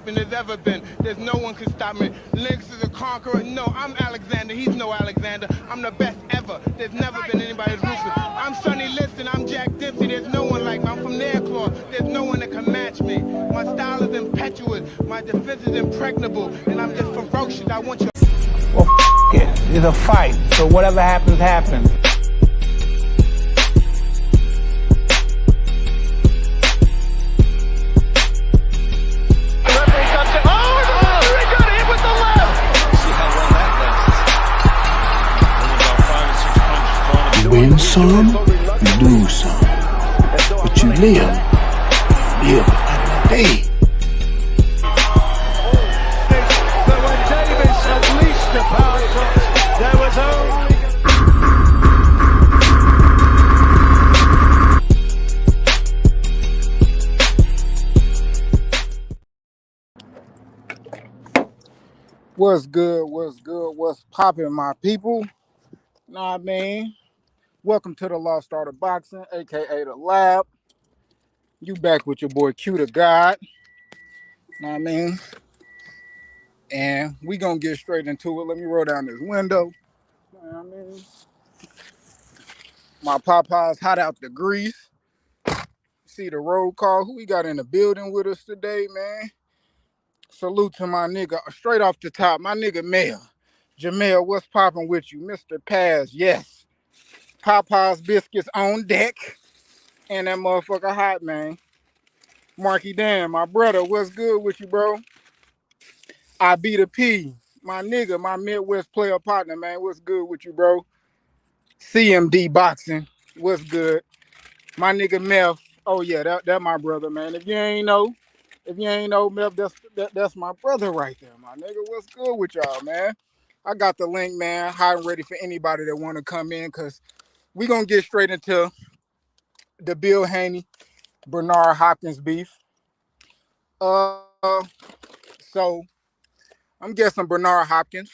champion there's ever been. There's no one can stop me. Lynx is a conqueror. No, I'm Alexander. He's no Alexander. I'm the best ever. There's never been anybody as ruthless. I'm Sonny Liston. I'm Jack Dempsey. There's no one like me. I'm from Nairclaw. There's no one that can match me. My style is impetuous. My defense is impregnable. And I'm just ferocious. I want you. Well, it. It's a fight. So whatever happens, happens. Win some, you lose some, but you live another day. But when Davis unleashed the power shots, there was only... What's good? What's good? What's popping, my people? Know what I mean? Welcome to the Lost Art of Boxing, aka the Lab. You back with your boy Q the God. Know what I mean? And we gonna get straight into it. Let me roll down this window. Know what I mean? My Popeye's hot out the grease. See the roll call. Who we got in the building with us today, man? Salute to my nigga straight off the top. My nigga Mel. Jamel, what's popping with you? Mr. Paz, yes. Popeye's biscuits on deck. And that motherfucker hot, man. Marky Dan, my brother, what's good with you, bro? I be the P, my nigga, my Midwest player partner, man. What's good with you, bro? CMD Boxing, what's good? My nigga Meth, oh yeah, that my brother, man. If you ain't know Meth, that's my brother right there, my nigga. What's good with y'all, man? I got the link, man. Hot and ready for anybody that want to come in, because we gonna get straight into the Bill Haney, Bernard Hopkins beef. So I'm guessing Bernard Hopkins.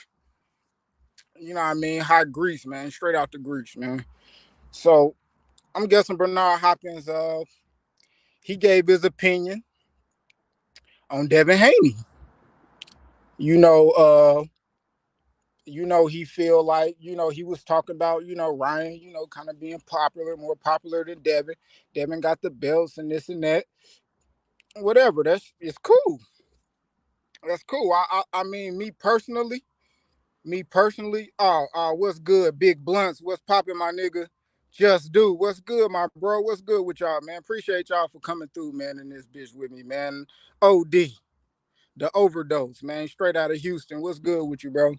You know what I mean? Hot grease, man. Straight out the grease, man. So I'm guessing Bernard Hopkins, he gave his opinion on Devin Haney. He feel like, he was talking about, Ryan, kind of being popular, more popular than Devin. Devin got the belts and this and that. Whatever. It's cool. That's cool. I mean, me personally, what's good? Big Blunts, what's popping, my nigga? Just do. What's good, my bro? What's good with y'all, man? Appreciate y'all for coming through, man, in this bitch with me, man. OD, the overdose, man. Straight out of Houston. What's good with you, bro?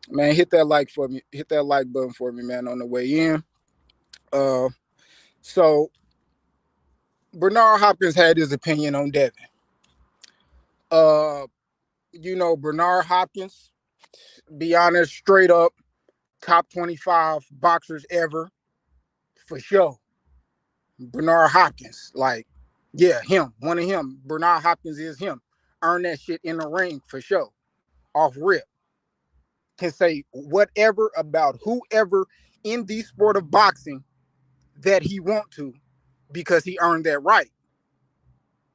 Man, hit that like for me. Hit that like button for me, man, on the way in. So Bernard Hopkins had his opinion on Devin. Bernard Hopkins, be honest, straight up, top 25 boxers ever, for sure. Bernard Hopkins, like, yeah, him, one of him. Bernard Hopkins is him. Earn that shit in the ring, for sure. Off rip. Can say whatever about whoever in the sport of boxing that he want to, because he earned that right.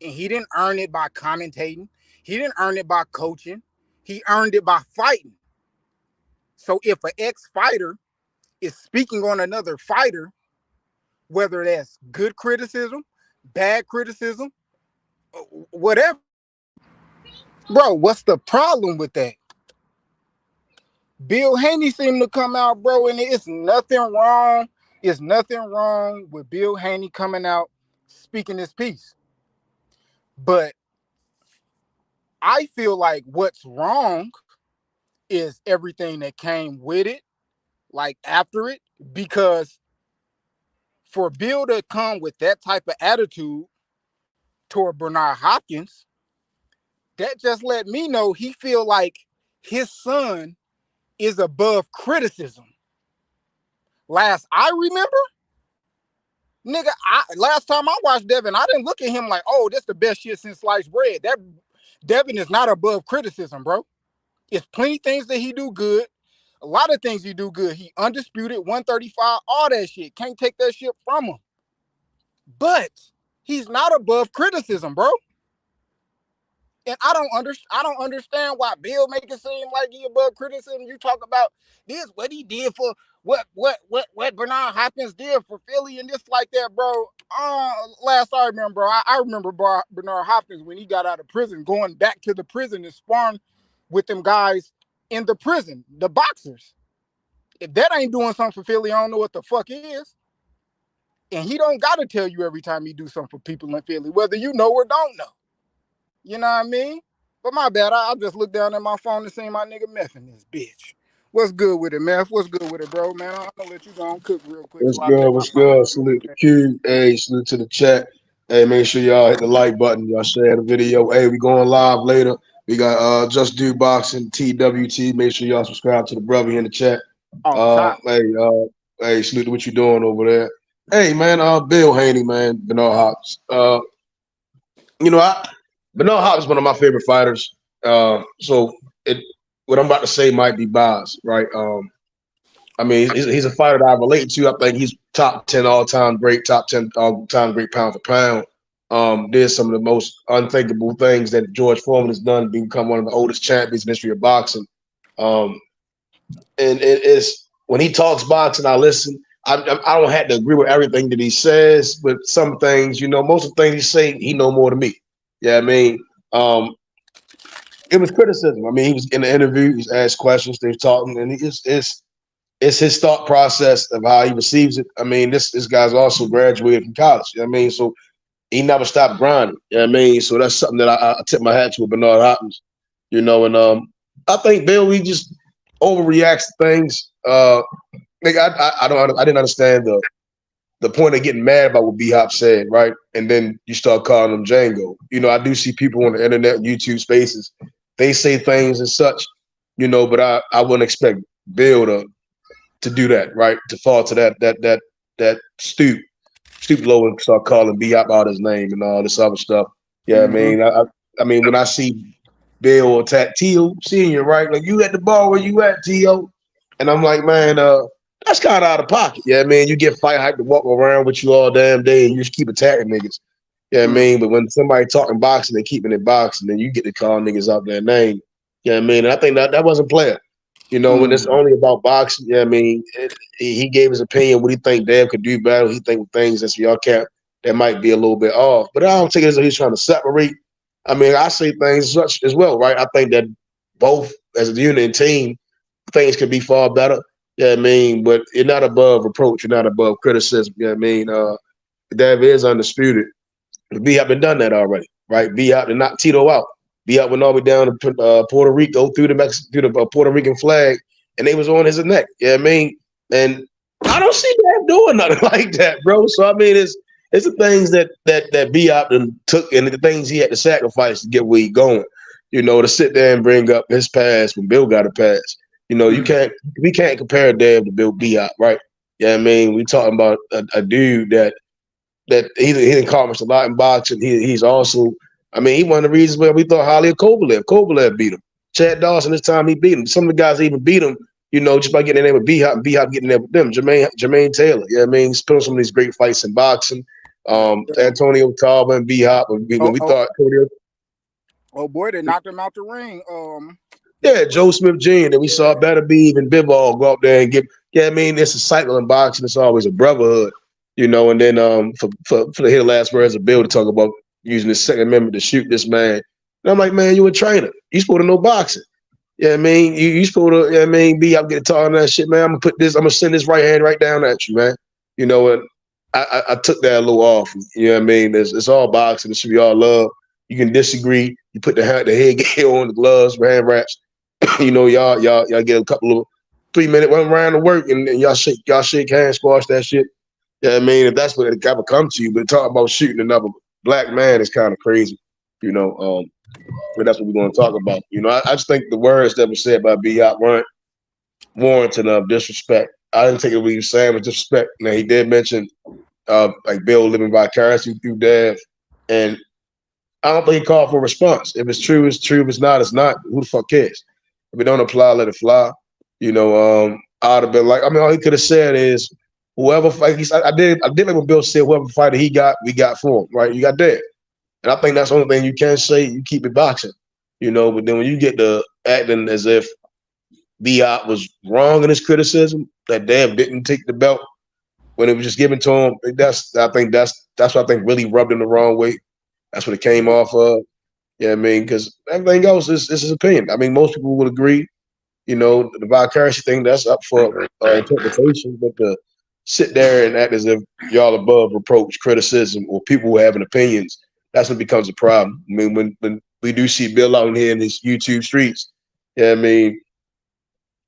And he didn't earn it by commentating. He didn't earn it by coaching. He earned it by fighting. So if an ex-fighter is speaking on another fighter, whether that's good criticism, bad criticism, whatever, bro, what's the problem with that? Bill Haney seemed to come out, bro, and it's nothing wrong. It's nothing wrong with Bill Haney coming out speaking his piece. But I feel like what's wrong is everything that came with it, like after it, because for Bill to come with that type of attitude toward Bernard Hopkins, that just let me know he feel like his son is above criticism. Last I remember, nigga, last time I watched Devin, I didn't look at him like, oh, that's the best shit since sliced bread. That Devin is not above criticism, bro. It's plenty things that he do good. A lot of things he do good. He undisputed, 135, all that shit. Can't take that shit from him. But he's not above criticism, bro. And I don't understand why Bill make it seem like he above criticism. You talk about this, what he did for what Bernard Hopkins did for Philly and this like that, bro. Last I remember, I remember Bernard Hopkins when he got out of prison, going back to the prison and sparring with them guys in the prison, the boxers. If that ain't doing something for Philly, I don't know what the fuck is. And he don't gotta tell you every time he do something for people in Philly, whether you know or don't know. You know what I mean? But my bad, I just looked down at my phone and seen my nigga Meth in this bitch. What's good with it, Meth? What's good with it, bro? Man, I'm gonna let you go and cook real quick. What's good? What's good? Salute the Q. Hey, salute to the chat. Hey, make sure y'all hit the like button. Y'all share the video. Hey, we going live later. We got Just Do Boxing, TWT. Make sure y'all subscribe to the brother in the chat. Hey, salute to what you doing over there. Hey, man, Bill Haney, man, Bernard Hopkins. Bernard Hopkins is one of my favorite fighters. So what I'm about to say might be biased, right? I mean, he's a fighter that I relate to. I think he's top 10 all-time great, top 10 all-time great pound for pound. Did some of the most unthinkable things that George Foreman has done to become one of the oldest champions in the history of boxing. And it's when he talks boxing, I listen. I don't have to agree with everything that he says, but some things, most of the things he say, he know more than me. Yeah, I mean, it was criticism. I mean, he was in the interview, he's asked questions, they're talking, and it's his thought process of how he receives it. I mean, this guy's also graduated from college. You know what I mean? So he never stopped grinding. You know what I mean? So that's something that I tip my hat to with Bernard Hopkins. And I think Bill, he just overreacts to things. I didn't understand the point of getting mad about what B-Hop said, right? And then you start calling him Django. I do see people on the internet and YouTube spaces, they say things and such, but I wouldn't expect Bill to do that, right? To fall to that stoop low and start calling B-Hop out his name and all this other stuff. Yeah, I mean, when I see Bill attack T.O. Senior, right? Like, you at the bar where you at, T.O.? And I'm like, man, that's kind of out of pocket. Yeah, you get fight hype to walk around with you all damn day and you just keep attacking niggas. Yeah, but when somebody talking boxing, they keeping it boxing, then you get to call niggas out their name. Yeah, and I think that wasn't player. When it's only about boxing, he gave his opinion, what he think Dave could do better. He think things that's y'all can't, that might be a little bit off. But I don't take it as though he's trying to separate. I mean, I say things such as well, right? I think that both as a unit and team, things could be far better. Yeah, but you're not above reproach. You're not above criticism. Dave is undisputed. B-Hop had done that already, right? B-Hop did not Tito out. B-Hop went all the way down to Puerto Rico through the Puerto Rican flag, and they was on his neck. Yeah, and I don't see Dave doing nothing like that, bro. So I mean, it's the things that B-Hop took and the things he had to sacrifice to get where he going. To sit there and bring up his past when Bill got a pass. We can't compare Dave to Bill B-Hop, right? Yeah, we talking about a dude that he accomplished a lot in boxing. He's also, he one of the reasons why we thought highly of Kovalev. Kovalev beat him. Chad Dawson, this time he beat him. Some of the guys even beat him, just by getting in there with B-Hop and B-Hop getting there with them. Jermaine Taylor, he's put on some of these great fights in boxing. Antonio Talba and B-Hop, when we thought Cody. Oh boy, they knocked him out the ring. Yeah, Joe Smith Jr. Then we saw Better Be and Bivol go up there and give. Yeah, it's a cycle in boxing. It's always a brotherhood, And then for the hit last words of Bill to talk about using his Second Amendment to shoot this man. And I'm like, man, you a trainer. You supposed to know boxing. Yeah, you supposed to. Be out getting taught on that shit, man. I'm gonna send this right hand right down at you, man. And I took that a little off. It's all boxing. It should be all love. You can disagree. You put the headgear on, the gloves, hand wraps. Y'all get a couple of 3-minute one round of work and y'all shake hands, squash that shit. Yeah, if that's what it ever come to you, but talk about shooting another black man is kind of crazy, but that's what we're going to talk about. I just think the words that were said by B.Hop weren't warranted of disrespect. I didn't take it what he was saying with disrespect. Now he did mention like Bill living vicariously through Dev, and I don't think he called for a response. If it's true, it's true. If it's not, it's not. Who the fuck cares? If it don't apply, let it fly. I'd have been like, all he could have said is, whoever fight, I did like what Bill said, whoever fighter he got, we got for him, right? You got Dev. And I think that's the only thing you can say. You keep it boxing, you know. But then when you get to acting as if Biot was wrong in his criticism, that Dev didn't take the belt when it was just given to him, that's what I think really rubbed him the wrong way. That's what it came off of. Yeah, I mean, because everything else is his opinion. I mean, most people would agree. You know, the vicarious thing, that's up for interpretation, but to sit there and act as if y'all above reproach, criticism, or people who having opinions, that's when it becomes a problem. I mean, when we do see Bill out here in these YouTube streets, yeah, I mean,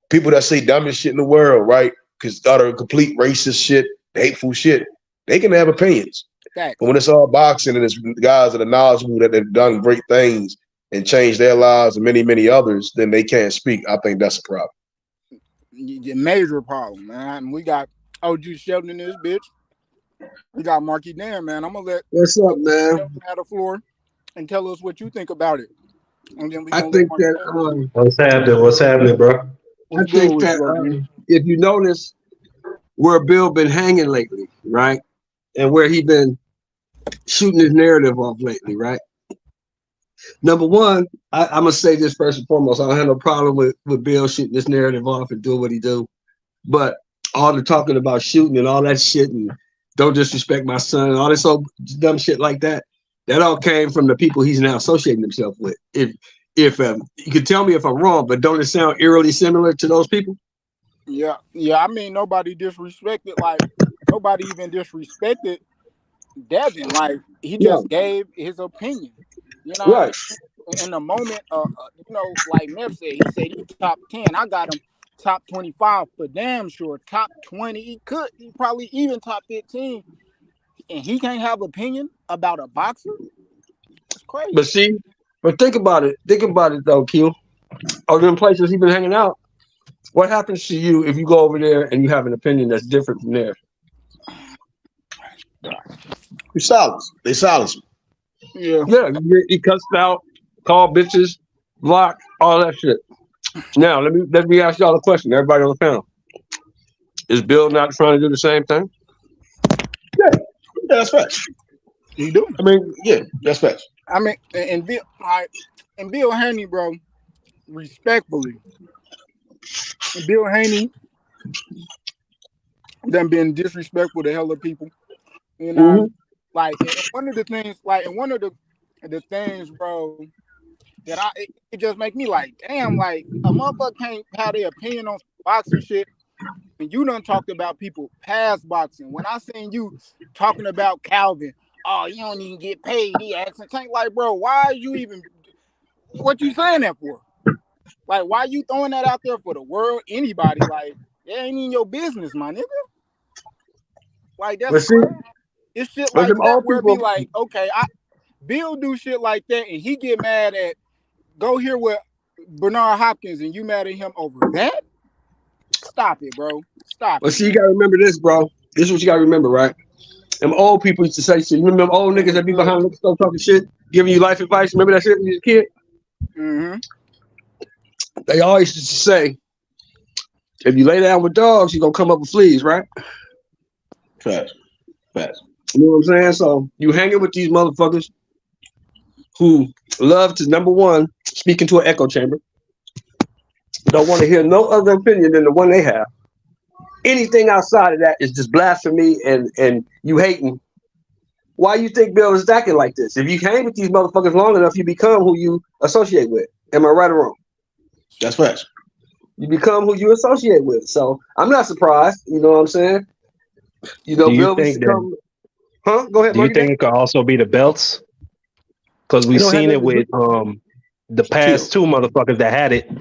people that say dumbest shit in the world, right? Because utter complete racist shit, hateful shit, they can have opinions. Facts. But when it's all boxing and it's guys that are knowledgeable that have done great things and changed their lives and many, many others, then they can't speak. I think that's a problem. Major problem, man. We got OG Sheldon in this bitch. We got Marky Dan, man. I'm gonna let What's up, man? Sheldon have the floor and tell us what you think about it. And then we I gonna think let that What's happening, bro? I think that if you notice where Bill been hanging lately, right, and where he been shooting his narrative off lately, right. Number one, I'm gonna say this first and foremost. I don't have no problem with Bill shooting this narrative off and doing what he do, but all the talking about shooting and all that shit and don't disrespect my son and all this old dumb shit like that, that all came from the people he's now associating himself with. If you can tell me if I'm wrong, but don't it sound eerily similar to those people? Yeah. I mean, nobody disrespected. Like nobody even disrespected Devin. Like he just gave his opinion. You know, right? In the moment, you know, like Neff said, he said he's top 10. I got him top 25 for damn sure. Top 20, he probably even top 15. And he can't have opinion about a boxer. It's crazy. But think about it. Think about it though, Q. Other than places he's been hanging out, what happens to you if you go over there and you have an opinion that's different from theirs? You silence. They silence him. Yeah, he cussed out, called bitches, blocked, all that shit. Now let me ask y'all a question. Everybody on the panel, is Bill not trying to do the same thing? Yeah, that's facts. He do. I mean, yeah, that's facts. I mean, and Bill Haney, bro, respectfully, Bill Haney done been disrespectful to hella people. You know, like one of the things, bro, that it just make me like, damn, like a motherfucker can't have their opinion on boxing shit. And you done talked about people past boxing. When I seen you talking about Calvin, oh, you don't even get paid. He accent tank, like, bro, why are you even? What you saying that for? Like, why you throwing that out there for the world? Anybody? Like, it ain't in your business, my nigga. Like that's crazy. It's shit like that where it be like, okay, Bill do shit like that, and he get mad at. Go here with Bernard Hopkins, and you mad at him over that? Stop it, bro. Stop. Well, see, you gotta remember this, bro. This is what you gotta remember, right? Them old people used to say shit. You remember them old niggas that be behind the stove talking shit, giving you life advice? Remember that shit when you was a kid? Mm-hmm. They always used to say, if you lay down with dogs, you're gonna come up with fleas, right? Facts. You know what I'm saying? So you hanging with these motherfuckers who love to, number one, speak into an echo chamber. Don't want to hear no other opinion than the one they have. Anything outside of that is just blasphemy and you hating. Why you think Bill is acting like this? If you hang with these motherfuckers long enough, you become who you associate with. Am I right or wrong? That's facts. You become who you associate with. So I'm not surprised. You know what I'm saying? You know, Bill was come. Huh? Go ahead. Do you think it could also be the belts? Because we've seen it with the past two motherfuckers that had it.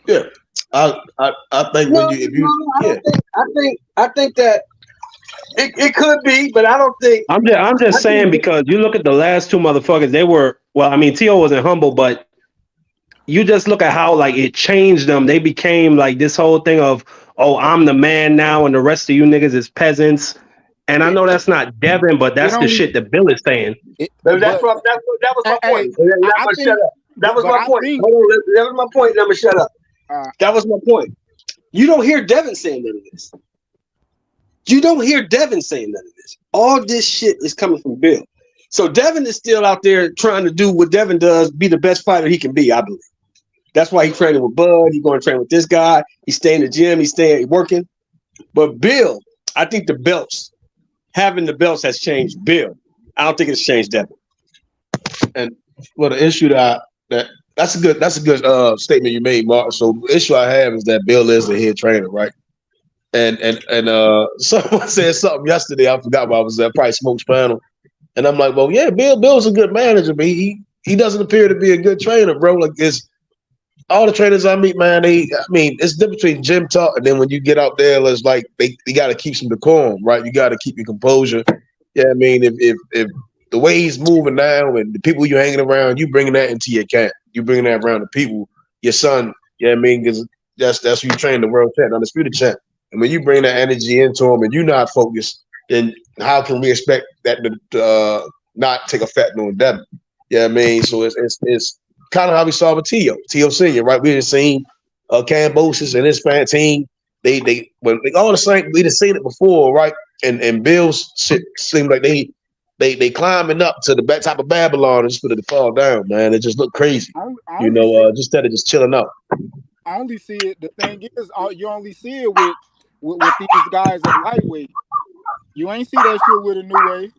Yeah, I think I think that it could be, but I don't think. I'm just saying because you look at the last two motherfuckers, they were T.O. wasn't humble, but you just look at how like it changed them. They became like this whole thing of, oh, I'm the man now, and the rest of you niggas is peasants. And I know that's not Devin, but that's the shit that Bill is saying. That was my point. That was my point. That was my point. Let me shut up. That was my point. You don't hear Devin saying none of this. You don't hear Devin saying none of this. All this shit is coming from Bill. So Devin is still out there trying to do what Devin does, be the best fighter he can be, I believe. That's why he's training with Bud. He's going to train with this guy. He's staying in the gym. He's staying working. But Bill, I think the belts, having the belts has changed Bill. I don't think it's changed Devin. And well, the issue that's a good statement you made, Mark. So the issue I have is that Bill is the head trainer, right? And someone said something yesterday. I forgot what I was at probably Smoke's panel, and I'm like, well, yeah, Bill's a good manager, but he doesn't appear to be a good trainer, bro. Like it's all the trainers I meet, man. It's different between gym talk and then when you get out there, it's like you got to keep some decorum, right? You got to keep your composure. Yeah, I mean, if the way he's moving now and the people you're hanging around, you bringing that into your camp. You bringing that around the people, your son. Yeah, I mean, because that's who you train the world champ, undisputed champ. And when you bring that energy into him and you're not focused, then how can we expect that to not take effect on them? Yeah, I mean, so it's kind of how we saw with T.O. Senior, right? We just seen Cambosis and his fan team. They all the same. We just seen it before, right? And Bill's shit seemed like they climbing up to the top of Babylon and just for it to fall down, man. It just looked crazy, just instead of just chilling out. I only see it. The thing is, you only see it with these guys at lightweight. You ain't see that shit with a New Wave.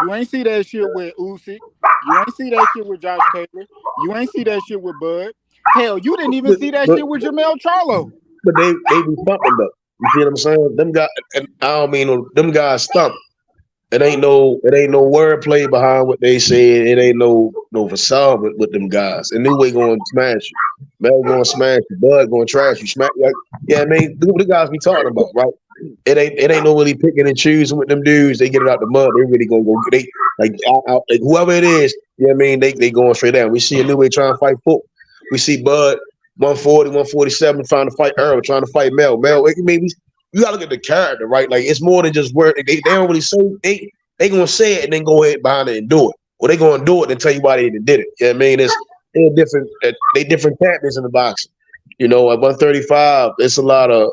You ain't see that shit with Usyk. You ain't see that shit with Josh Taylor. You ain't see that shit with Bud. Hell, you didn't even see that shit with Jamel Charlo. But they be thumping though. You see what I'm saying? Them guys, and I don't mean them guys thump. It ain't no wordplay behind what they said. It ain't no facade with them guys. And New Way going to smash you. Mel going to smash you. Bud going to trash you. Smack like, yeah, I mean, the guys we talking about, right? It ain't no really picking and choosing with them dudes. They get it out the mud. They really gonna go. They like whoever it is. You know what I mean? They going straight down. We see a New Way trying to fight Foot. We see Bud 140, 147 trying to fight Earl, trying to fight Mel. Maybe you gotta look at the character, right? Like it's more than just word. They don't really say they gonna say it and then go ahead behind it and do it. Well, they gonna do it and tell you why they did it. You know what I mean? They're different. They different champions in the boxing. You know, at 135, it's a lot of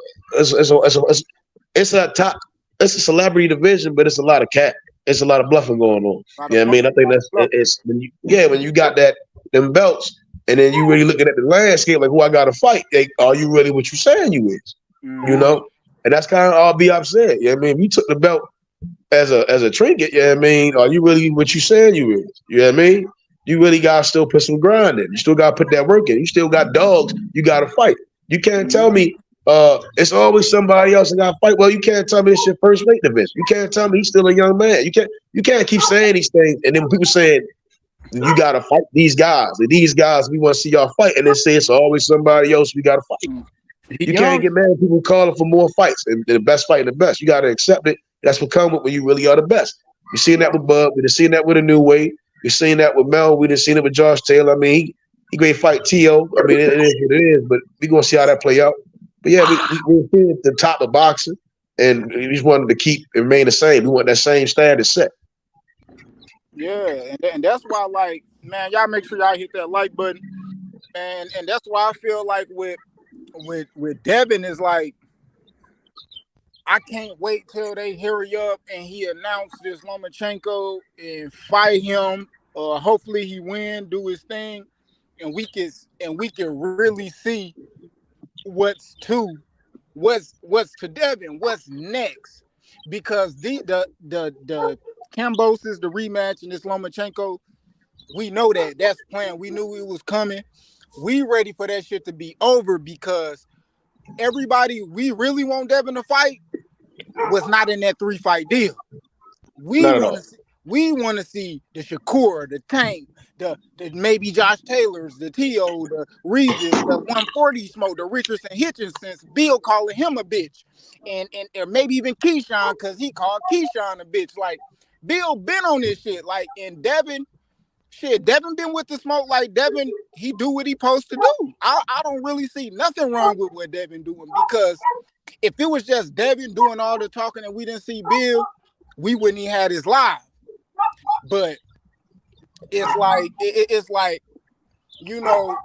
it's a celebrity division, but it's a lot of cat. It's a lot of bluffing going on. You know what I mean? I think it's when you got them belts, and then you really looking at the landscape, like who I got to fight. Like, are you really what you saying you is? You know, and that's kind of all be upset. You know what I mean? If you took the belt as a trinket, you know what I mean? Are you really what you saying you is? You know what I mean? You really gotta still put some grind in. You still gotta put that work in. You still got dogs. You gotta fight. You can't tell me it's always somebody else that got to fight. Well, you can't tell me it's your first weight division. You can't tell me he's still a young man. You can't keep saying these things and then people saying you gotta fight these guys. And these guys we want to see y'all fight, and then say it's always somebody else we gotta fight. You can't get mad at people calling for more fights and the best fighting the best. You gotta accept it. That's what comes with when you really are the best. You've seen that with Bud. We've seen that with a New Way. We've seen that with Mel. We've seen it with Josh Taylor. I mean, he great fight T.O. I mean, it is what it is, but we're gonna see how that play out. But yeah, we're at the top of boxing, and we just wanted to keep it remain the same. We want that same status set. Yeah, and that's why, like, man, y'all make sure y'all hit that like button, and that's why I feel like with Devin is like, I can't wait till they hurry up and he announced this Lomachenko and fight him. Hopefully he win, do his thing, and we can really see what's to Devin, what's next, because the Cambosis, the rematch, and this Lomachenko, we know that's planned. We knew it was coming. We ready for that shit to be over because everybody we really want Devin to fight was not in that 3-fight deal. We want to see the Shakur, the Tank, the maybe Josh Taylor's, the T.O., the Regis, the 140 Smoke, the Richardson Hitchensons, Bill calling him a bitch, and maybe even Keyshawn because he called Keyshawn a bitch. Like Bill been on this shit. Like, and Devin been with the smoke. Like Devin, he do what he supposed to do. I don't really see nothing wrong with what Devin doing, because if it was just Devin doing all the talking and we didn't see Bill, we wouldn't even had his live. But it's like you know,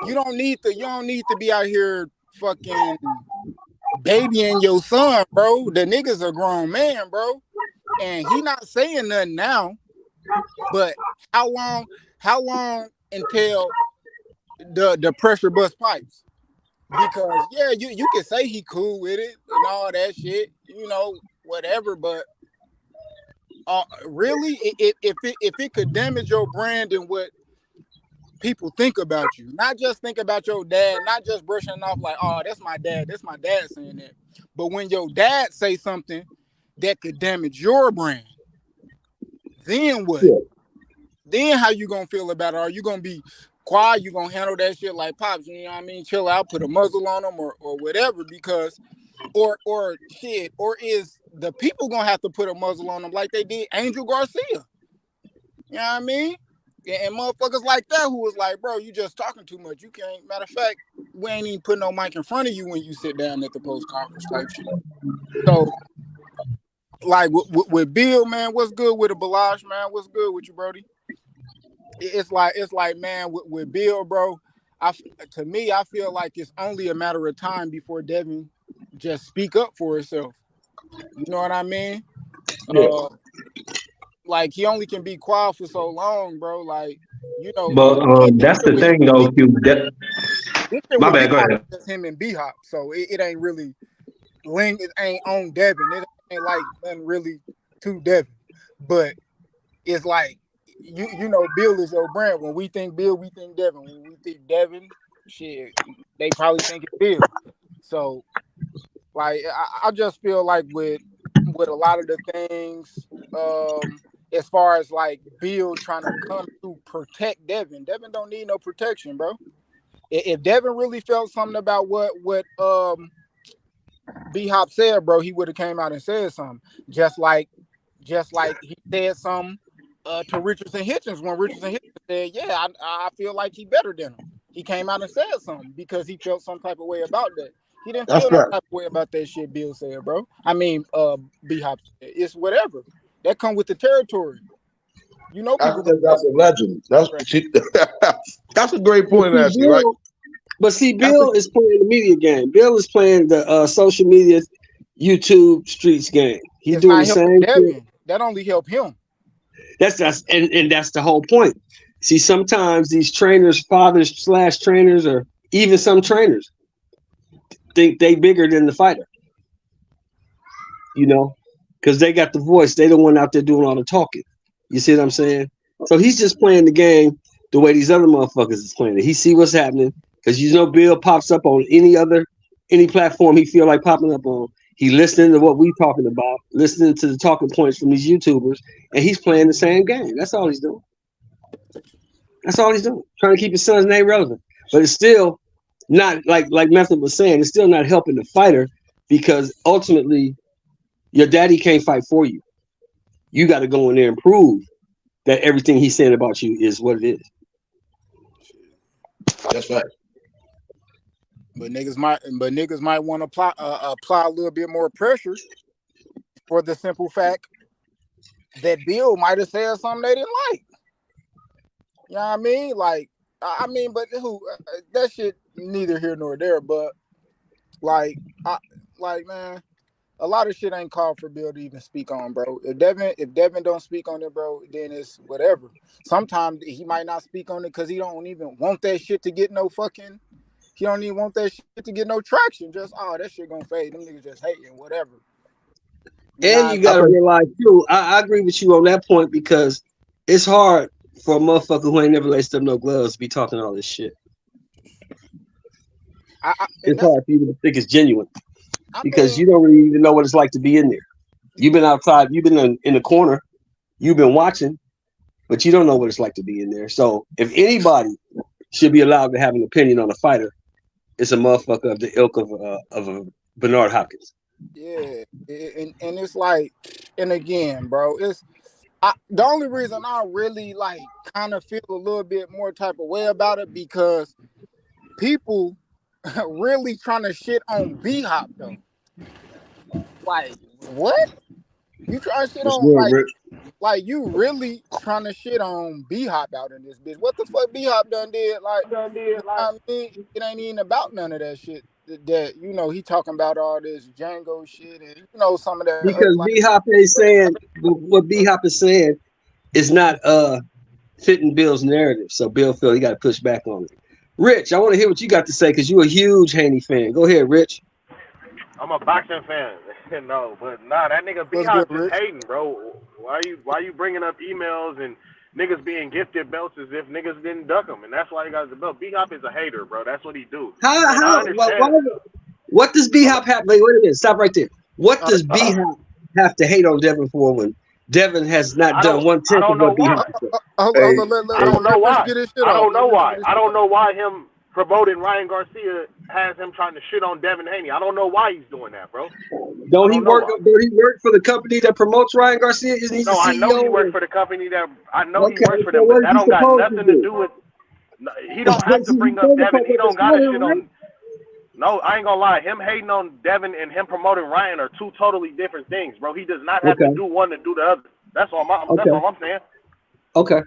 you don't need to be out here fucking babying your son, bro. The nigga's a grown man, bro, and he not saying nothing now. But how long? How long until the pressure bust pipes? Because yeah, you can say he cool with it and all that shit, whatever. But really, if it could damage your brand and what people think about you, not just think about your dad, not just brushing it off like, oh, that's my dad saying that. But when your dad say something that could damage your brand, then what? Yeah. Then how you gonna feel about it? Are you gonna be quiet? You gonna handle that shit like Pops? You know what I mean? Chill out, put a muzzle on them or whatever. Because or shit, or is the people gonna have to put a muzzle on them like they did Angel Garcia? You know what I mean? And motherfuckers like that who was like, bro, you just talking too much. You can't. Matter of fact, we ain't even putting no mic in front of you when you sit down at the post conference type shit. So, like with Bill, man, what's good with the Balaj, man? What's good with you, Brody? It's like, man, with Bill, bro. To me, I feel like it's only a matter of time before Devin just speak up for himself. You know what I mean? Yeah. Like he only can be quiet for so long, bro. Like, But that's the thing, though. My bad. Go ahead. Just him and B-Hop, so it ain't really it ain't on Devin. It ain't like nothing really to Devin, but it's like Bill is your brand. When we think Bill, we think Devin. When we think Devin, shit, they probably think it's Bill. So, like, I just feel like with a lot of the things, as far as like Bill trying to come to protect Devin don't need no protection, bro. If Devin really felt something about what B-Hop said, bro, he would have came out and said something. Just like he said something to Richardson Hitchens when Richardson Hitchens said, yeah, I feel like he better than him. He came out and said something because he felt some type of way about that. He didn't feel no type of way about that shit Bill said, bro. I mean, B-Hop said. It's whatever. That come with the territory. People. That's a legend. That's a great point, actually, right? But see, Bill is playing the media game. Bill is playing the social media, YouTube streets game. He's doing the same thing. That only help him. That's and that's the whole point. See, sometimes these trainers, fathers / trainers, or even some trainers think they bigger than the fighter. Because they got the voice. They the one out there doing all the talking. You see what I'm saying? So he's just playing the game the way these other motherfuckers is playing it. He see what's happening because Bill pops up on any platform he feel like popping up on. He listening to what we talking about, listening to the talking points from these YouTubers, and he's playing the same game. That's all he's doing. Trying to keep his son's name relevant. But it's still not like Method was saying, it's still not helping the fighter because ultimately your daddy can't fight for you. You got to go in there and prove that everything he's saying about you is what it is. That's right. But niggas might want to apply a little bit more pressure for the simple fact that Bill might have said something they didn't like. You know what I mean? Like, but that shit neither here nor there. But man, a lot of shit ain't called for Bill to even speak on, bro. If Devin don't speak on it, bro, then it's whatever. Sometimes he might not speak on it because he don't even want that shit to get no fucking. He don't even want that shit to get no traction. Just that shit gonna fade. Them niggas just hating, whatever. And you gotta realize too, I agree with you on that point because it's hard for a motherfucker who ain't never laced up no gloves to be talking all this shit. It's hard for you to think it's genuine because you don't really even know what it's like to be in there. You've been outside, you've been in the corner, you've been watching, but you don't know what it's like to be in there. So if anybody should be allowed to have an opinion on a fighter, it's a motherfucker of the ilk of a Bernard Hopkins. Yeah, and it's like, and again, bro, the only reason I really kind of feel a little bit more type of way about it because people really trying to shit on B-Hop though. Like, what? You trying to shit on you really trying to shit on B-Hop out in this bitch? What the fuck B-Hop done did? I mean, it ain't even about none of that shit. That he talking about all this Django shit and some of that. Because B-Hop is saying what B-Hop is saying is not fitting Bill's narrative. So Bill felt he got to push back on it. Rich, I want to hear what you got to say because you're a huge Haney fan. Go ahead, Rich. I'm a boxing fan. No, but nah, that nigga What's B-Hop good, just Rich? hating, bro. Why you bringing up emails and niggas being gifted belts as if niggas didn't duck them, and that's why he got the belt. B-Hop is a hater, bro. That's what he do. What does B-Hop have? Wait a minute, stop right there. What does B-Hop have to hate on Devin for when Devin has not done 1/10 of what B-Hop has done? I don't know why. Get his shit I don't off. know why. I don't know why him promoting Ryan Garcia has him trying to shit on Devin Haney. I don't know why he's doing that, bro. Don't he work for the company that promotes Ryan Garcia? Isn't he the CEO? I know he works for the company that he works for so them, what but that don't got nothing to do with. He don't have to bring up Devin. He don't got to shit on. No, I ain't gonna lie. Him hating on Devin and him promoting Ryan are two totally different things, bro. He does not have to do one to do the other. That's all I'm saying. Okay,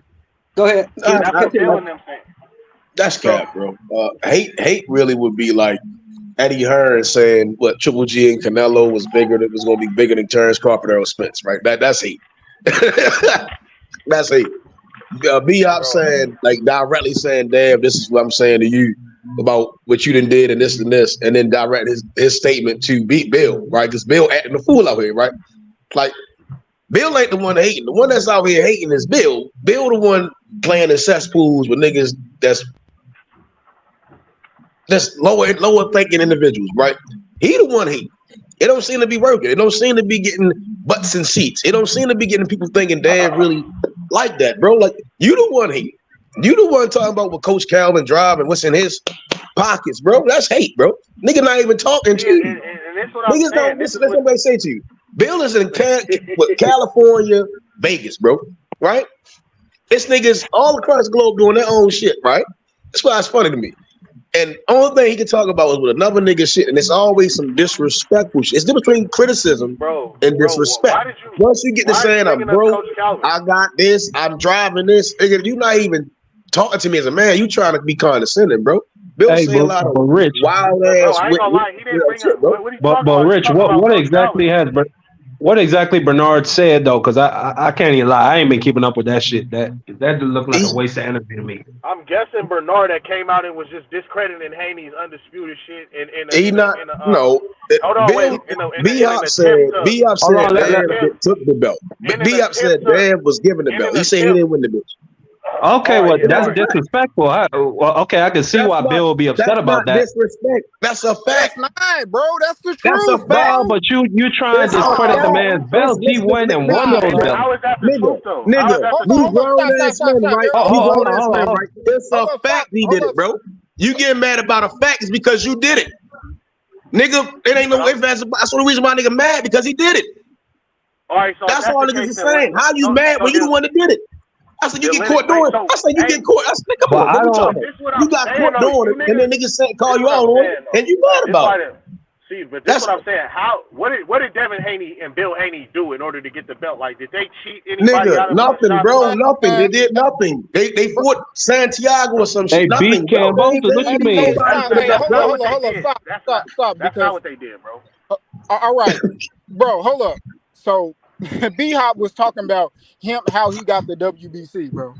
go ahead. That's what Bill and them saying. That's cap, bro. Hate really would be like Eddie Hearn saying what Triple G and Canelo was bigger. That was going to be bigger than Terrence Crawford or Spence, right? That's hate. That's hate. B-Hop saying, like, directly saying, "Damn, this is what I'm saying to you about what you done did and this, and then direct his statement to Bill, right? Because Bill acting the fool out here, right? Like, Bill ain't the one hating. The one that's out here hating is Bill. Bill the one playing in cesspools with niggas that's lower thinking individuals, right? He the one hating. It don't seem to be working. It don't seem to be getting butts and seats. It don't seem to be getting people thinking, damn, really like that, bro. Like, you the one hating. You the one talking about what Coach Calvin drive and what's in his pockets, bro. That's hate, bro. Nigga not even talking to you. And that's what I'm Niggas saying. don't listen. Let somebody say to you. Bill is in California, Vegas, bro. Right? It's niggas all across the globe doing their own shit, right? That's why it's funny to me. And only thing he can talk about is with another nigga shit, and it's always some disrespectful shit. It's different between criticism and disrespect. Once you get to saying I'm broke, I got this, I'm driving this, nigga, you not even talking to me as a man. You trying to be condescending, bro. Bill say a lot of Rich, wild ass. I ain't gonna lie, he didn't bring up. What he talking but about? Rich, what exactly Bernard said though? Because I can't even lie, I ain't been keeping up with that shit. That looked like a waste of energy to me. I'm guessing Bernard that came out and was just discrediting Haney's undisputed shit. B-Hop said Dan took the belt. B-Hop said Dan was given the belt. He said he didn't win the bitch. Okay, well, that's disrespectful. I can see why Bill will be upset about that. Disrespect. That's a fact. That's not, bro. That's the truth. That's a fact. No, but you trying to discredit the man's belt. He went and won those belts. How is that the truth, though? Nigga, we grown ass men, right? It's a fact he did it, bro. You getting mad about a fact is because you did it. Nigga, it ain't no ifs. That's the only reason why nigga mad, because he did it. All right, so that's all niggas is saying. How you mad when you the one that did it? I said you get caught doing it. I said you get caught. I said, come on, you got caught doing it, and then niggas call you out on it, and you mad about it. See, but that's what I'm saying. What did Devin Haney and Bill Haney do in order to get the belt? Like, did they cheat anybody out of nothing, bro? Nothing. They did nothing. They fought Santiago or some shit. They beat Cambosa. What you mean? Hold on. Stop. That's not what they did, bro. All right, bro. Hold up. So B-Hop was talking about how he got the WBC, bro.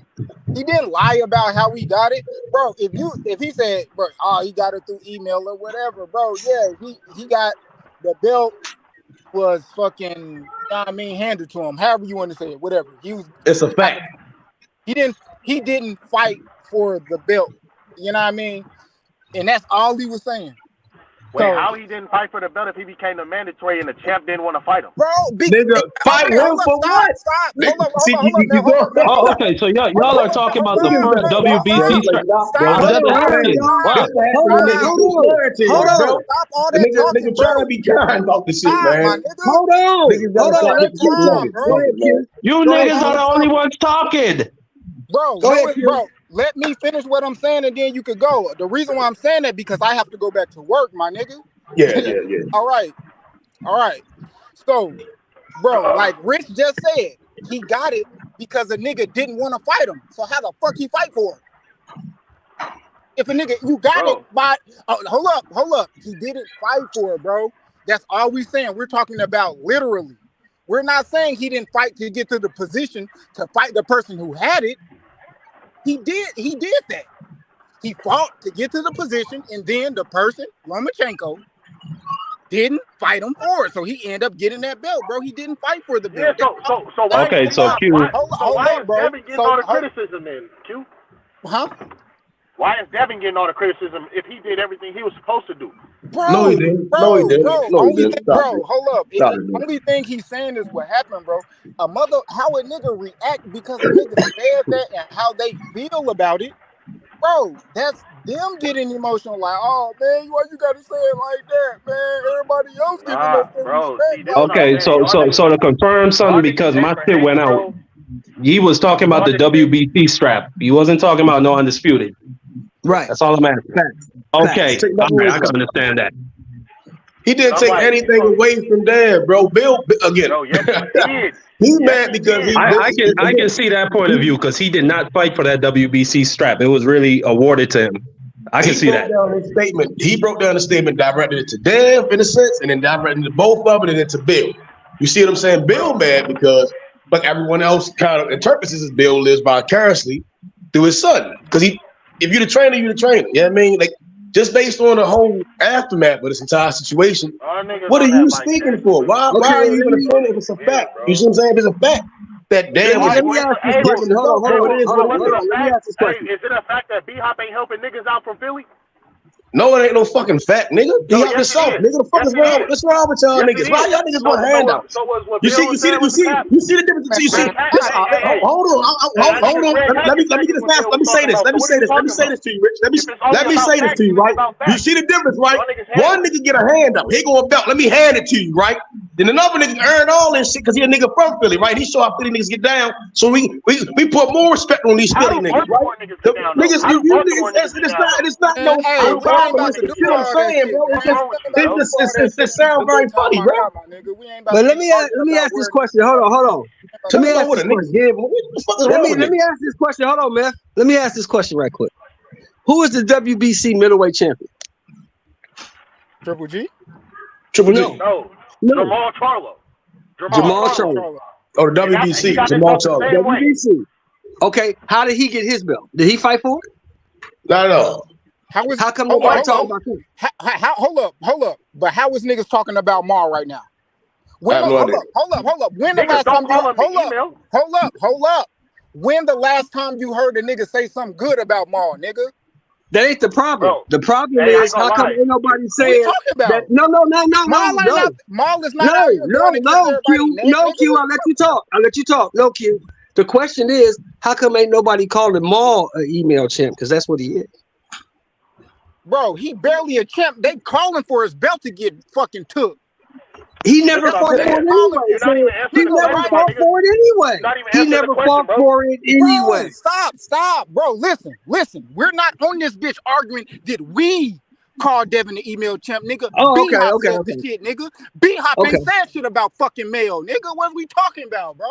He didn't lie about how he got it, bro. If he said, bro, he got it through email or whatever, bro. Yeah, he got the belt was fucking, handed to him. However you want to say it, whatever. It's a fact. He didn't fight for the belt. You know what I mean? And that's all he was saying. Wait, how he didn't fight for the belt if he became the mandatory and the champ didn't want to fight him? Bro, fight him for what? Stop. Hold up. Oh, okay. So y'all are talking about the first WBC. Hold on. Stop all that talking, nigga trying to be kind about this shit, man. Hold on. You niggas are the only ones talking. Bro, let me finish what I'm saying and then you could go. The reason why I'm saying that because I have to go back to work, my nigga. Yeah. All right. So, bro, like Rich just said, he got it because a nigga didn't want to fight him. So how the fuck he fight for it? If a nigga, you got it by, hold up. He didn't fight for it, bro. That's all we saying. We're talking about literally. We're not saying he didn't fight to get to the position to fight the person who had it. He did that. He fought to get to the position, and then the person, Lomachenko, didn't fight him for it. So he ended up getting that belt, bro. He didn't fight for the belt. Yeah, so why? Okay, so Q. Why is Devin getting all the criticism then, Q? Huh? Why is Devin getting all the criticism if he did everything he was supposed to do? Bro, No, he didn't. Bro, No, he didn't. bro, No, he only didn't. thing, Stop bro, it. hold up. Stop The it, man. only thing he's saying is what happened, bro. How a nigga react because a nigga said that and how they feel about it, bro. That's them getting emotional. Like, oh man, why you gotta say it like that, man? Everybody else giving us the respect. Okay, so to confirm something, because my shit went out. He was talking about the WBC strap. He wasn't talking about no undisputed. Right. That's all I'm asking. Okay, all right, I can understand that. He didn't take anything away from Dad, bro. Bill, again, No, yes, he did. he's mad because I can see that point of view because he did not fight for that WBC strap. It was really awarded to him. I can see that. He broke down the statement, directed it to Dev in a sense, and then directed it to both of them and then to Bill. You see what I'm saying? Bill mad because, like everyone else kind of interprets this as Bill lives vicariously through his son. Because if you're the trainer, you're the trainer. You know what I mean? Like, just based on the whole aftermath of this entire situation, what are you speaking for? Why are you even offended if it's a fact? You see what I'm saying? There's a fact that Dave Let me ask this question. Hold on. Let me ask this question. Is it a fact that B-Hop ain't helping niggas out from Philly? No, it ain't no fucking fact, nigga. He helped himself, nigga. The fuck is wrong? What's wrong with y'all niggas? Why y'all niggas want handouts? You see the difference. You see. Hold on. Let me get this fast. Let me say this to you, Rich. Let me say this to you, right? You see the difference, right? One nigga get a handout. He go a belt. Let me hand it to you, right? Then another nigga earn all this shit because he a nigga from Philly, right? He show how Philly niggas get down. So we put more respect on these Philly niggas, right? The niggas, you niggas, it's not no. You know what I'm saying, bro? It sounds very funny, bro. But let me ask this question. Hold on. Let me ask this question. Hold on, man. Let me ask this question right quick. Who is the WBC middleweight champion? Triple G? No. Jamal Charlo. Jamal Charlo. Oh, the WBC. Jamal Charlo. WBC. Okay. How did he get his belt? Did he fight for it? Not at all. How come nobody talking about him? Hold up. But how is niggas talking about Maul right now? Hold up. When the last time hold up. When the last time you heard a nigga say something good about Maul, nigga? That ain't the problem. Bro, the problem is how come ain't nobody saying that? No. Maul is not out here No, Q. I'll let you talk. No, Q. The question is, how come ain't nobody calling Maul an email champ? Because that's what he is. Bro, he barely a champ. They calling for his belt to get fucking took. He never fought for it anyway. He never fought for it anyway. Stop, bro. Listen. We're not on this bitch arguing. Did we call Devin the email champ, nigga? B-Hop said the shit, nigga. B-Hop ain't said shit about fucking mail, nigga. What are we talking about, bro?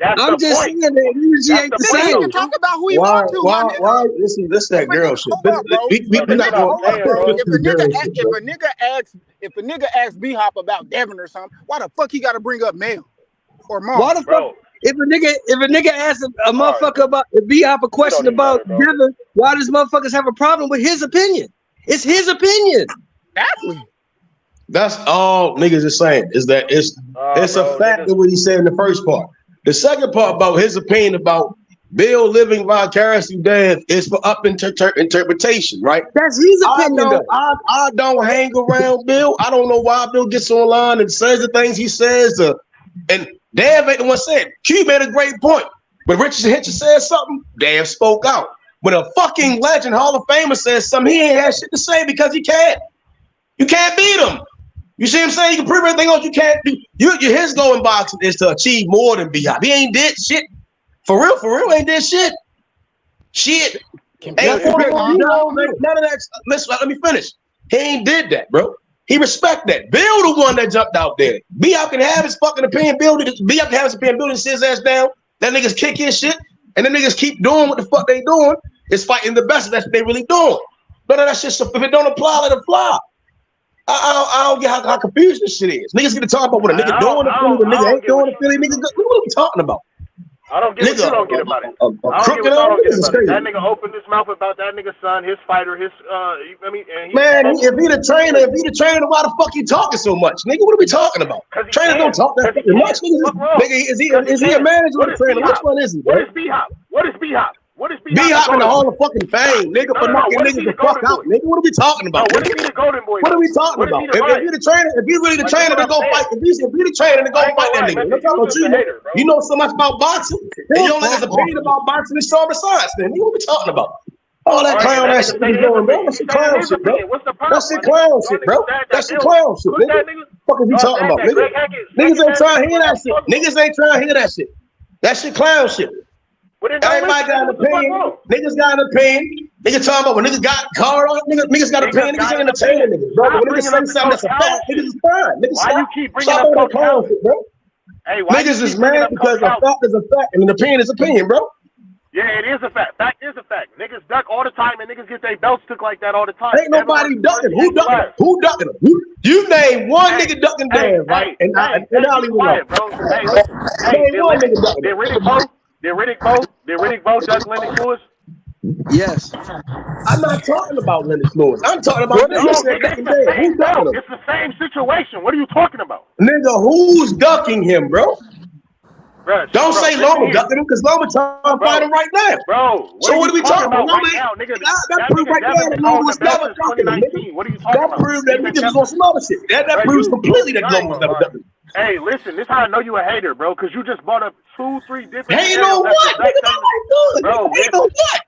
I'm just saying that energy ain't the same. He can talk about who he wants to. Why? Listen, this that girl shit. If a nigga asks B-Hop about Devin or something, why the fuck he got to bring up Mail or Maul? Why the fuck? If a nigga asks a motherfucker about B-Hop a question about Devin, why does motherfuckers have a problem with his opinion? It's his opinion. Exactly. That's all niggas is saying is that it's a fact of what he said in the first part. The second part about his opinion about Bill living vicariously dead is for up interpretation, right? That's his opinion. I don't hang around Bill. I don't know why Bill gets online and says the things he says. And Dave ain't the one saying. Q made a great point. When Richard Hitchens said something, Dave spoke out. When a fucking legend Hall of Famer says something, he ain't had shit to say because he can't. You can't beat him. You see what I'm saying? You can prove everything else you can't do. His goal in boxing is to achieve more than B-Hop. He ain't did shit. For real, ain't did shit. Shit. None of that. Listen, let me finish. He ain't did that, bro. He respect that. Bill the one that jumped out there. B-Hop can have his fucking opinion. B-Hop can have his opinion. Bill and sit his ass down. That niggas kick his shit. And then niggas keep doing what the fuck they doing. It's fighting the best. That's what they really doing. None of that shit. If it don't apply, let it fly. I don't get how confused this shit is. Niggas get to talk about what a nigga doing in Philly, what a nigga ain't doing in Philly. Niggas, what are we talking about? I don't get what you don't get about it. I don't get what y'all don't get about it. That nigga opened his mouth about that nigga's son, his fighter, his man, if he the trainer, why the fuck you talking so much, nigga? What are we talking about? Trainers don't talk that fucking much, nigga. Is he a manager or a trainer? Which one is he? What is B-Hop? What is B-Hop? B-Hop in the Hall of fucking Fame, nigga, for knocking niggas the fuck out, nigga. What are we talking about? What is he the Golden Boy? What are we talking about? If you're the trainer, if you're really the trainer to go fight, if you're the trainer to go fight that nigga, I'm talking about you. You know so much about boxing, and you don't let us opinion about boxing and Storm Science. Then what are we talking about? All that clown ass shit he's doing, bro. That shit clown shit, bro. That shit clown shit, bro. That shit clown shit, nigga. What the fuck are you talking about, nigga? Niggas ain't trying to hear that shit. Niggas ain't trying to hear that shit. That shit clown shit. Everybody got an opinion. Niggas got an opinion. Niggas talking about when niggas got card on. Niggas got an opinion. Niggas ain't entertaining niggas, bro. When niggas say something that's a fact, niggas is fine. Niggas why you keep bringing up that clown shit, bro? Hey, niggas is mad because a fact is a fact and an opinion is opinion, bro. Yeah, it is a fact. Fact is a fact. Niggas duck all the time and niggas get their belts took like that all the time. Ain't nobody ducking. Who ducking them? Who ducking them? You name one nigga ducking Dan, right? And I'll leave it alone. Hey, listen. Name one nigga ducking. Did Riddick Bowe duck Lennox Lewis? Yes. I'm not talking about Lennox Lewis. I'm talking about niggas that ducking Dan. Who ducking him? It's the same situation. What are you talking about? Nigga, who's ducking him, bro? Don't say Loma ducking him because Loma trying to fight him right now. Bro, so what are we talking about? Right now, nigga, that proves right now that Loma was never ducking him, nigga. What are you talking about? That proves that niggas was on some other shit. That proves completely that Loma was never ducking him. Hey, listen, this is how I know you a hater, bro, because you just brought up 2-3 different. Hating on what? Nigga, nobody good. Bro, hating on what?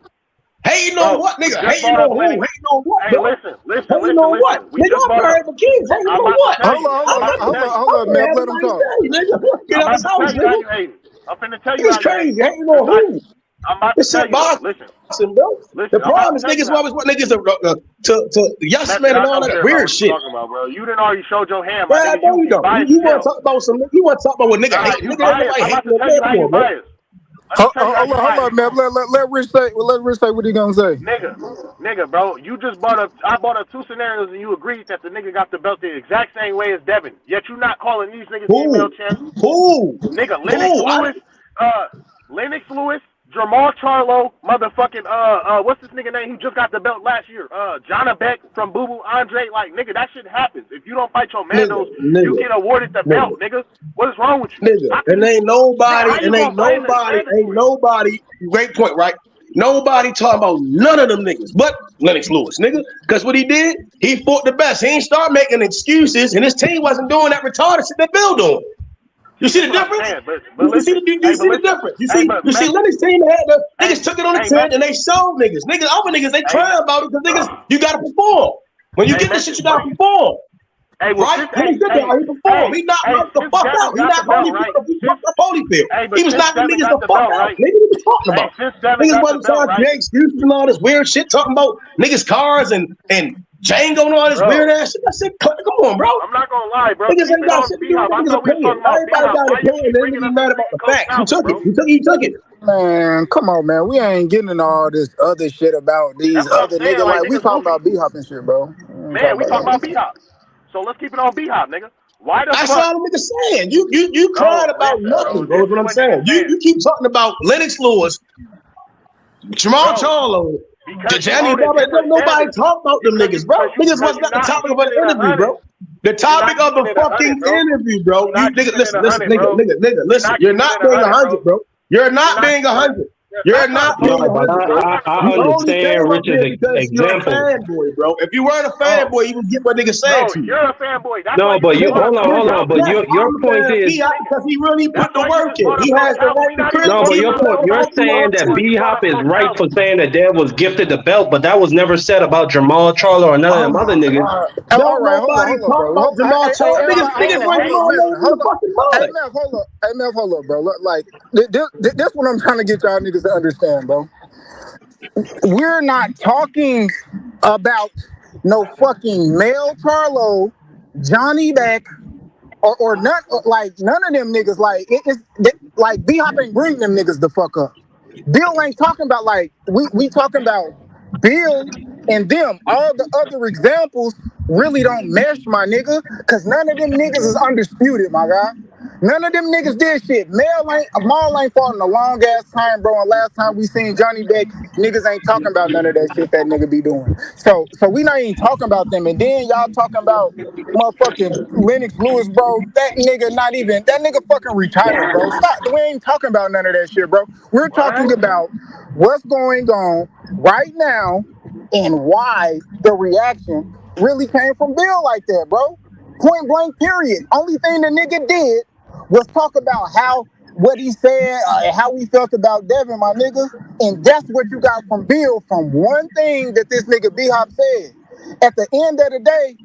Hating on what, nigga? Hating on who? Hating on what? Hey, listen. Hating on what? Nigga, I'm married with kids. Hating on what? Hold on, man. Let him talk. Get out his house, nigga. I'm finna tell you. It's crazy. Hating on who? I'm about to tell you. Listen, bro. The problem is niggas always want niggas to yes man and all that weird shit. About, bro. You didn't already showed your hand. Well, I know you don't. You want to talk about some? You want to talk about what nigga hate? Nigga, everybody hate your man, Hold on, man. Let Rich say what he gonna say. Nigga, bro. You just I brought up 2 scenarios and you agreed that the nigga got the belt the exact same way as Devin. Yet you not calling these niggas female champs. Who? Nigga, Lennox Lewis, Jamal Charlo, motherfucking what's this nigga name who just got the belt last year? Jonna Beck from Boo Boo Andre. Like, nigga, that shit happens. If you don't fight your mandos, you get awarded the belt, nigga. What is wrong with you? Nigga, and ain't nobody, great point, right? Nobody talking about none of them niggas but Lennox Lewis, nigga. Because what he did, he fought the best. He ain't start making excuses, and his team wasn't doing that retarded shit that Bill doing. You see the difference? You see the difference? You see Lennox team had the niggas took it on the chin and they showed niggas. Niggas, other niggas, they crying about it because niggas, you gotta perform. When you get this shit, you gotta perform. Right? He performed. He knocked the fuck out. He knocked Holyfield. He was knocking niggas the fuck out. Nigga, what you talking about? Niggas wasn't trying to create excuses and all this weird shit, talking about niggas' cars and Django and all this weird ass shit. That shit, come on, bro. I'm not gonna lie, bro. Niggas ain't got shit to do with niggas' opinion. Everybody got an opinion. They be mad about the facts. You took it. You took it. Man, come on, man. We ain't getting into all this other shit about these other niggas. Like, we talking about B-Hop and shit, bro. Man, we talking about B-Hop. So let's keep it on B-Hop, nigga. Why the fuck? That's all the niggas saying. You crying about nothing, bro. Is what I'm saying. You keep talking about Lennox Lewis, Jamal Charlo, Johnny Bubba. Nobody talk about them niggas, bro. Niggas was not the topic of an interview, bro. The topic of the fucking interview, bro. You nigga, listen. Listen. You're not being 100, bro. You're not being 100. You're not. I understand Richard's example. Fanboy, bro. If you weren't a fanboy, you would get what niggas saying to you. You're a fanboy. That's no, but you hold on. But your point is because he really put the work in. He has the right to criticize. No, but your point. You're saying that B-Hop is right for saying that Dev was gifted the belt, but that was never said about Jamal Charlo or none of them other niggas. All right, hold on, bro. Jamal Charlo. Niggas went Hey, Mel, hold up, bro. Like, this what I'm trying to get y'all niggas to understand, bro. We're not talking about no fucking Mel Charlo, Johnny Beck, or none of them niggas. Like, it's like B-Hop ain't bring them niggas the fuck up. Bill ain't talking about, like, we talking about Bill and them. All the other examples really don't mesh, my nigga, because none of them niggas is undisputed, my guy. None of them niggas did shit. Maul ain't fought in a long ass time, bro. And last time we seen Johnny Beck, niggas ain't talking about none of that shit that nigga be doing. So we not even talking about them. And then y'all talking about motherfucking Lennox Lewis, bro. That nigga fucking retired, bro. Stop. We ain't talking about none of that shit, bro. We're talking about what's going on right now and why the reaction really came from Bill like that, bro. Point blank, period. Only thing the nigga did was talk about what he said, how he felt about Devin, my nigga. And that's what you got from Bill from one thing that this nigga B-Hop said. At the end of the day,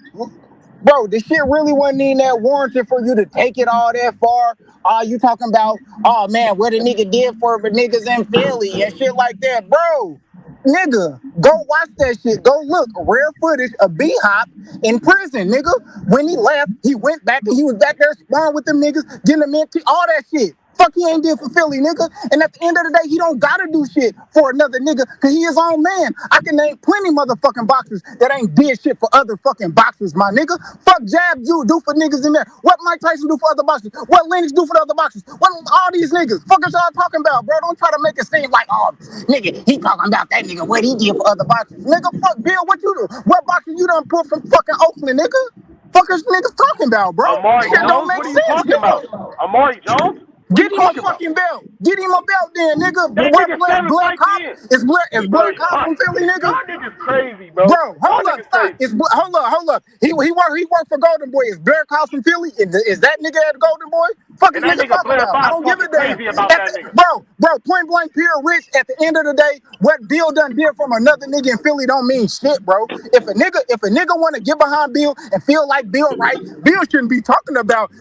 bro, the shit really wasn't even that warranted for you to take it all that far. You talking about, oh man, what a nigga did for the niggas in Philly and shit like that, bro. Nigga, go watch that shit. Go look. Rare footage of B-Hop in prison, nigga. When he left, he went back and he was back there sparring with them niggas, getting them into all that shit. Fuck he ain't did for Philly, nigga. And at the end of the day, he don't gotta do shit for another nigga, cause he his own man. I can name plenty motherfucking boxers that ain't did shit for other fucking boxers, my nigga. Fuck Jab do for niggas in there. What Mike Tyson do for other boxers? What Lennox do for the other boxers? What all these niggas? Fuck is y'all talking about, bro? Don't try to make it seem like, oh, nigga, he talking about that nigga, what he did for other boxers. Nigga, fuck Bill, what you do? What boxer you done put from fucking Oakland, nigga? Fuckers niggas talking about, bro? Amari Shit Jones? don't make What are you sense, talking nigga. about? Amari Jones? What Get you him a talking about? fucking belt. Get him a belt then, nigga. That What nigga 7 Blair fights Cop? in. Is Blair Cop Y'all, from Philly, nigga? y'all niggas crazy, bro. Bro, Y'all hold up, niggas stop. crazy. Hold up. He worked for Golden Boy. Is Blair Cop from Philly? Is that nigga at Golden Boy? Fuck is And that niggas nigga talking Blair about? I 5 don't give a talking damn. crazy about that nigga. Bro, point blank, pure rich. At the end of the day, what Bill done did from another nigga in Philly don't mean shit, bro. If a nigga want to get behind Bill and feel like Bill right, Bill shouldn't be talking about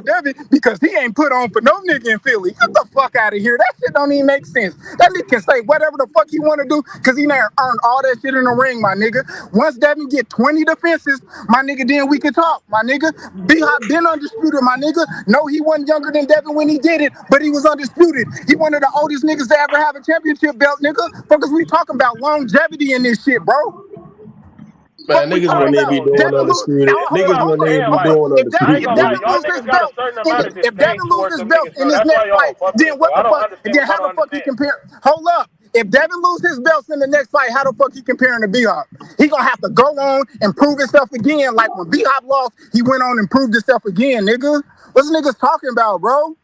Devin because he ain't put on for no nigga in Philly. Get the fuck out of here. That shit don't even make sense. That nigga can say whatever the fuck he want to do because he never earned all that shit in the ring, my nigga. Once Devin get 20 defenses, my nigga, then we can talk, my nigga. B-Hop been undisputed, my nigga. No, he wasn't younger than Devin when he did it, but he was undisputed. He one of the oldest niggas to ever have a championship belt, nigga. Fuckers, we talking about longevity in this shit, bro. Man, Fuck we niggas talking wouldn't even about? be doing Devin lose. undisputed. Niggas Niggas stop wouldn't even saying, be like, doing I ain't undisputed, gonna lie, nigga. y'all Lose his niggas got a belt, certain and amount of if Devin disdain lose towards his them belt niggas, in bro. his That's why next y'all fight, don't fuck with then them, bro. what I the don't fuck? understand. Then I how don't the fuck he understand. compare? Hold up. If Devin lose his belts in the next fight, how the fuck he comparing to B-Hop? He gonna have to go on and prove himself again. Like when B-Hop lost, he went on and proved himself again, nigga. What's niggas talking about, bro?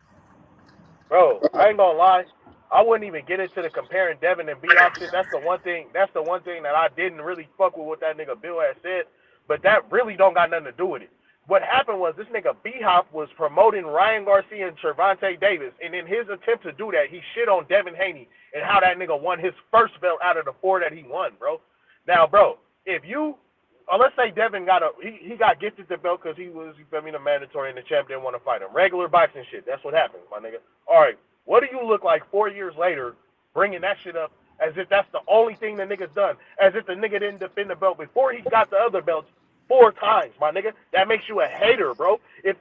Bro, I ain't gonna lie. I wouldn't even get into the comparing Devin and B-Hop shit. That's the one thing that I didn't really fuck with what that nigga Bill had said. But that really don't got nothing to do with it. What happened was this nigga B-Hop was promoting Ryan Garcia and Cervante Davis. And in his attempt to do that, he shit on Devin Haney and how that nigga won his first belt out of the 4 that he won, bro. Now, bro, if you let's say Devin he got gifted the belt because he was, you feel me, the mandatory and the champ didn't want to fight him. Regular boxing shit. That's what happens, my nigga. All right, what do you look like 4 years later bringing that shit up as if that's the only thing the nigga's done? As if the nigga didn't defend the belt before he got the other belts 4 times, my nigga. That makes you a hater, bro. If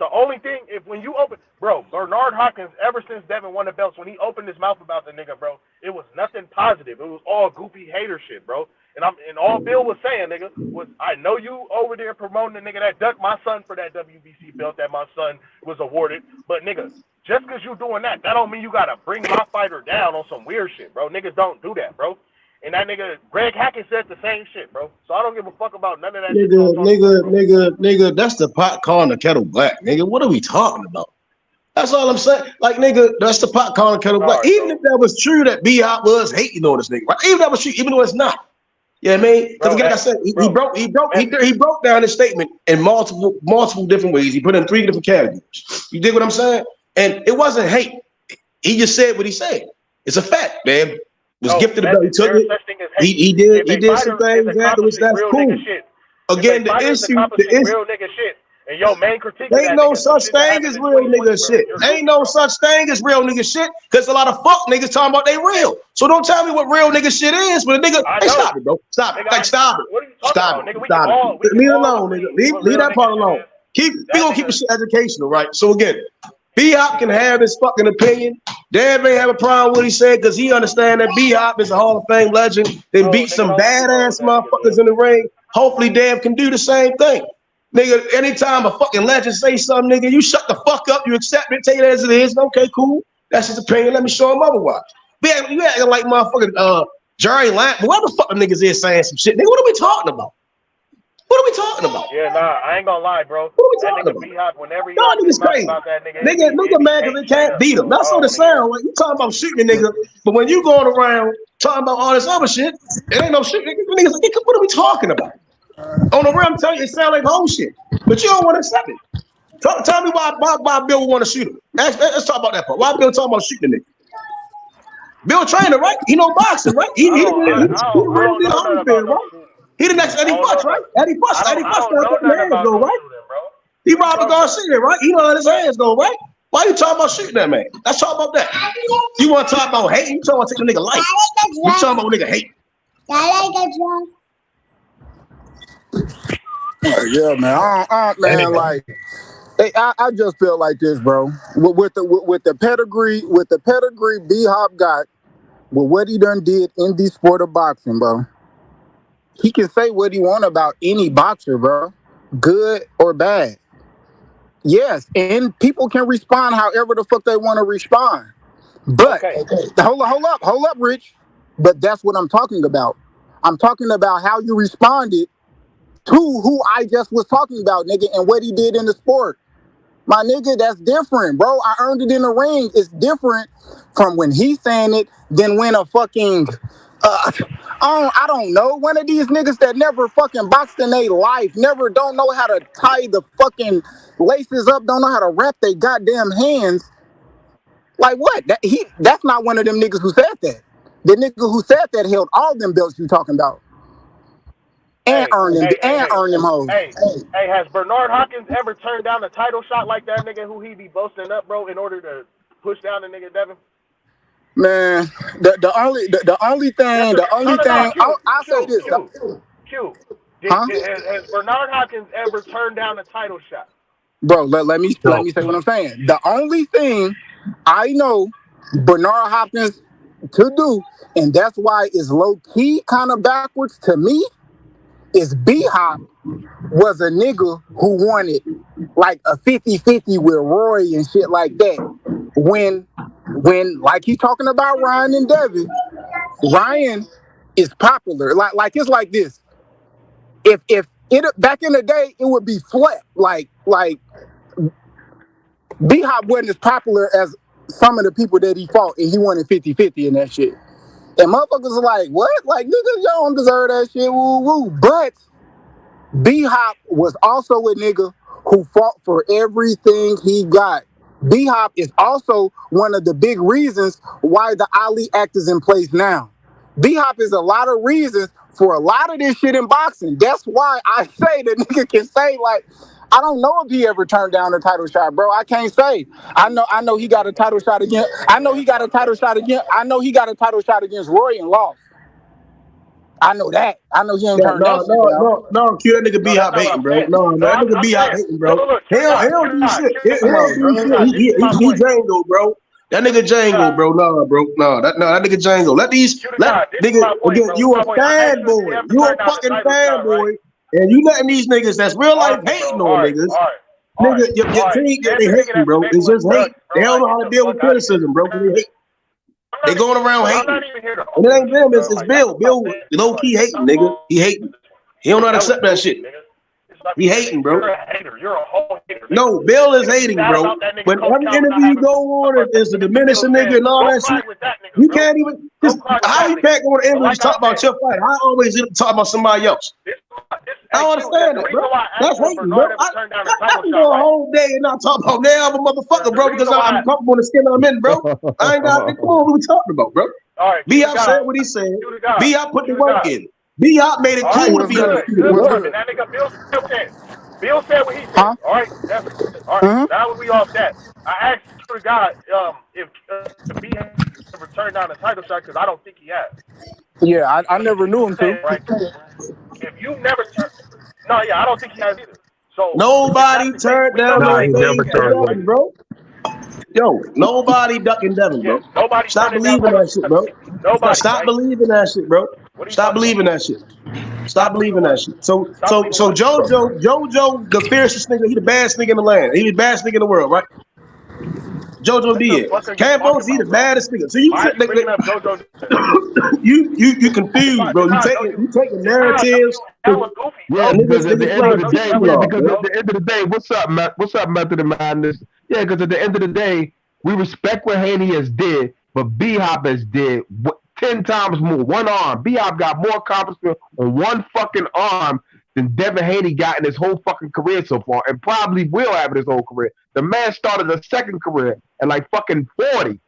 when you open, bro, Bernard Hopkins, ever since Devin won the belts, when he opened his mouth about the nigga, bro, it was nothing positive. It was all goofy hater shit, bro. And all Bill was saying, nigga, was I know you over there promoting the nigga that ducked my son for that WBC belt that my son was awarded, but nigga, just because you doing that don't mean you gotta bring my fighter down on some weird shit, bro. Niggas don't do that, bro. And that nigga Greg Hackett said the same shit, bro. So I don't give a fuck about none of that shit. Nigga, that's the pot calling the kettle black, nigga. What are we talking about? That's all I'm saying. Like, nigga, that's the pot calling the kettle black. Right, even bro. if that was true that B-Hop was hating on this nigga, right? Even if that was true, even though it's not. You know what I mean? Because like I said, he broke down his statement in multiple different ways. He put it in 3 different categories. You dig what I'm saying? And it wasn't hate. He just said what he said. It's a fact, man. Was gifted the belt. He took it. He did some things afterwards. That's cool. Again, the issue, real nigga shit. And yo, main critique ain't no such thing as real nigga shit. Ain't no such thing as real nigga shit. Cause a lot of fuck niggas talking about they real. So don't tell me what real nigga shit is. But a nigga, hey, stop it, bro. Stop it. Like, stop it. What are you talking Stop about, it. nigga? Stop it. Leave it alone, nigga. Leave that part alone. We gonna keep the shit educational, right? So again, B-Hop can have his fucking opinion. Dad may have a problem with what he said because he understand that B-Hop is a Hall of Fame legend. Then beat some badass motherfuckers in the ring. Hopefully Dev can do the same thing. Nigga, anytime a fucking legend say something, nigga, you shut the fuck up, you accept it, take it as it is. Okay, cool. That's his opinion. Let me show him otherwise. You acting like motherfucking Jerry Lamp, whoever the fuck the niggas is saying some shit. Nigga, what are we talking about? What are we talking about? Yeah, nah, I ain't gonna lie, bro. What are we That talking nigga about? B-Hop, whenever he Y'all opens his niggas mouth crazy. about that nigga, Nigga mad because they can't beat him. That's what it sound like. You talking about shooting a nigga, but when you going around talking about all this other shit, it ain't no shit. Niggas like, what are we talking about? On the real, I'm telling you, it sound like whole shit. But you don't want to accept it. Tell me why Bill would want to shoot him. Let's talk about that part. Why Bill talking about shooting a nigga? Bill trainer, right? He know boxing, right? He the real deal Holyfield, right? He the next Eddie Bush, right? Eddie Bush got his hands go, right? He Robert Garcia, right? He know how his hands go, right? Why you talking about shooting that man? Let's talk about that. You want to talk about hate? You talking about taking a nigga life? You talking about nigga hate? Yeah, man. Man, like, hey, I just feel like this, bro. With the pedigree, B-Hop got, with what he done did in the sport of boxing, bro. He can say what he want about any boxer, bro, good or bad. Yes, and people can respond however the fuck they want to respond. But hold up, Rich. But that's what I'm talking about. I'm talking about how you responded to who I just was talking about, nigga, and what he did in the sport. My nigga, that's different, bro. I earned it in the ring. It's different from when he's saying it than when a fucking I don't know, one of these niggas that never fucking boxed in their life, don't know how to tie the fucking laces up, don't know how to wrap their goddamn hands. Like what? That's not one of them niggas who said that. The nigga who said that held all them belts you talking about. And earned them hoes. Hey, has Bernard Hopkins ever turned down a title shot like that nigga who he be boasting up, bro, in order to push down the nigga Devin? Man, the only thing I'll say this. Has Bernard Hopkins ever turned down a title shot? Bro, let me say what I'm saying. The only thing I know Bernard Hopkins to do, and that's why it's low-key kind of backwards to me, is B-Hop was a nigga who wanted like a 50-50 with Roy and shit like that. When like he talking about Ryan and Devin, Ryan is popular. Like it's like this. If it back in the day, it would be flat. Like B-Hop wasn't as popular as some of the people that he fought, and he wanted 50-50 in that shit. And motherfuckers are like, what? Like, niggas, y'all don't deserve that shit, woo. But B-Hop was also a nigga who fought for everything he got. B-Hop is also one of the big reasons why the Ali Act is in place now. B-Hop is a lot of reasons for a lot of this shit in boxing. That's why I say the nigga can say, like, I don't know if he ever turned down a title shot, bro. I can't say. I know he got a title shot against. I know he got a title shot against Roy and lost. I know that. I know he ain't turned that shit down. No, Q, that nigga B-Hop hating, bro. No, that nigga B-Hop hating, bro. Hell do shit. He Django, bro. That nigga Django, bro. No, that nigga Django. Again, you a fanboy. You a fucking fanboy. And you letting these niggas that's real life hating on niggas. Nigga, your team, they hating, bro. It's just hate. They don't know how to deal with criticism, bro. They hate. They going around hating. And it ain't them, it's Bill. Bill low-key hating, nigga. He hating. He don't know how to accept that shit. He hating, bro. You're a whole hater. No, Bill is hating, bro. When every interview you go on is to diminish a nigga and all that shit. You can't even, how you can't go to interview and talk about your fight? I always talk about somebody else. I don't understand that, bro. That's hating, bro. I can go a whole day and not talk about now I'm a motherfucker, bro, because I'm comfortable in the skin I'm in, bro. I ain't got to come on, what we talking about, bro? B-Hop said what he said. B-Hop put the work in. B-Hop made it cool to be undefeated. That nigga Bill said what he said. All right, now we off that. I asked you to God if B ever turned down a title shot because I don't think he has. Yeah, I never knew him to. Right? If you never turned, I don't think he has either. So nobody turned down Devin, bro. Yo, nobody ducking Devin, bro. Stop believing that shit, bro. Stop believing that shit, bro. Stop believing that shit. Stop believing that shit. So JoJo, the fiercest nigga, he the baddest nigga in the land. He the baddest nigga in the world, right? JoJo D is. Campos, he the baddest nigga. So you bringing up JoJo? you confused, bro. You taking narratives. Yeah, because at the end of the day, what's up, Method of Madness? Yeah, because at the end of the day, we respect what Haney has did, but B-Hop has did 10 times more. One arm. B-Hop got more accomplishment on one fucking arm than Devin Haney got in his whole fucking career so far, and probably will have in his whole career. The man started a second career at like fucking 40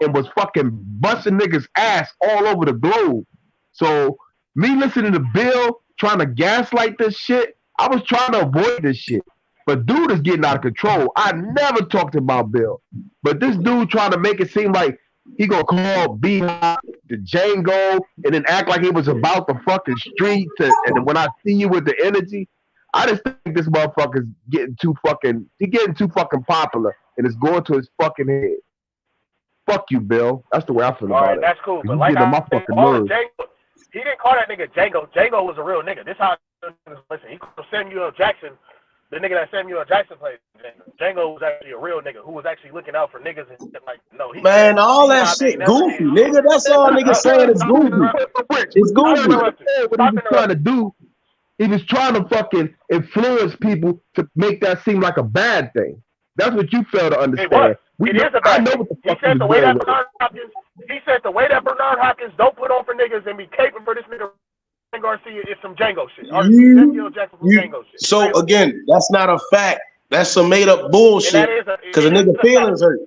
and was fucking busting niggas' ass all over the globe. So me listening to Bill trying to gaslight this shit, I was trying to avoid this shit. But dude is getting out of control. I never talked about Bill. But this dude trying to make it seem like he gonna call B-Hop the Django and then act like it was about the fucking streets. And when I see you with the energy, I just think this motherfucker's getting too fucking popular and it's going to his fucking head. Fuck you, Bill. That's the way I feel about it. That's cool. But like he didn't call that nigga Django. Django was a real nigga. This how listen. He called Samuel L. Jackson, the nigga that Samuel L. Jackson played. Django was actually a real nigga who was actually looking out for niggas and shit. Like, no, man, all that shit goofy, nigga. That's all niggas saying is goofy. It's goofy. What he was trying to do, he was trying to fucking influence people to make that seem like a bad thing. That's what you fail to understand. It is a bad thing. He said the way that Bernard Hopkins don't put on for niggas and be caping for this nigga Garcia is some Django shit. So again, that's not a fact. That's some made up bullshit. Because a nigga feelings hurt.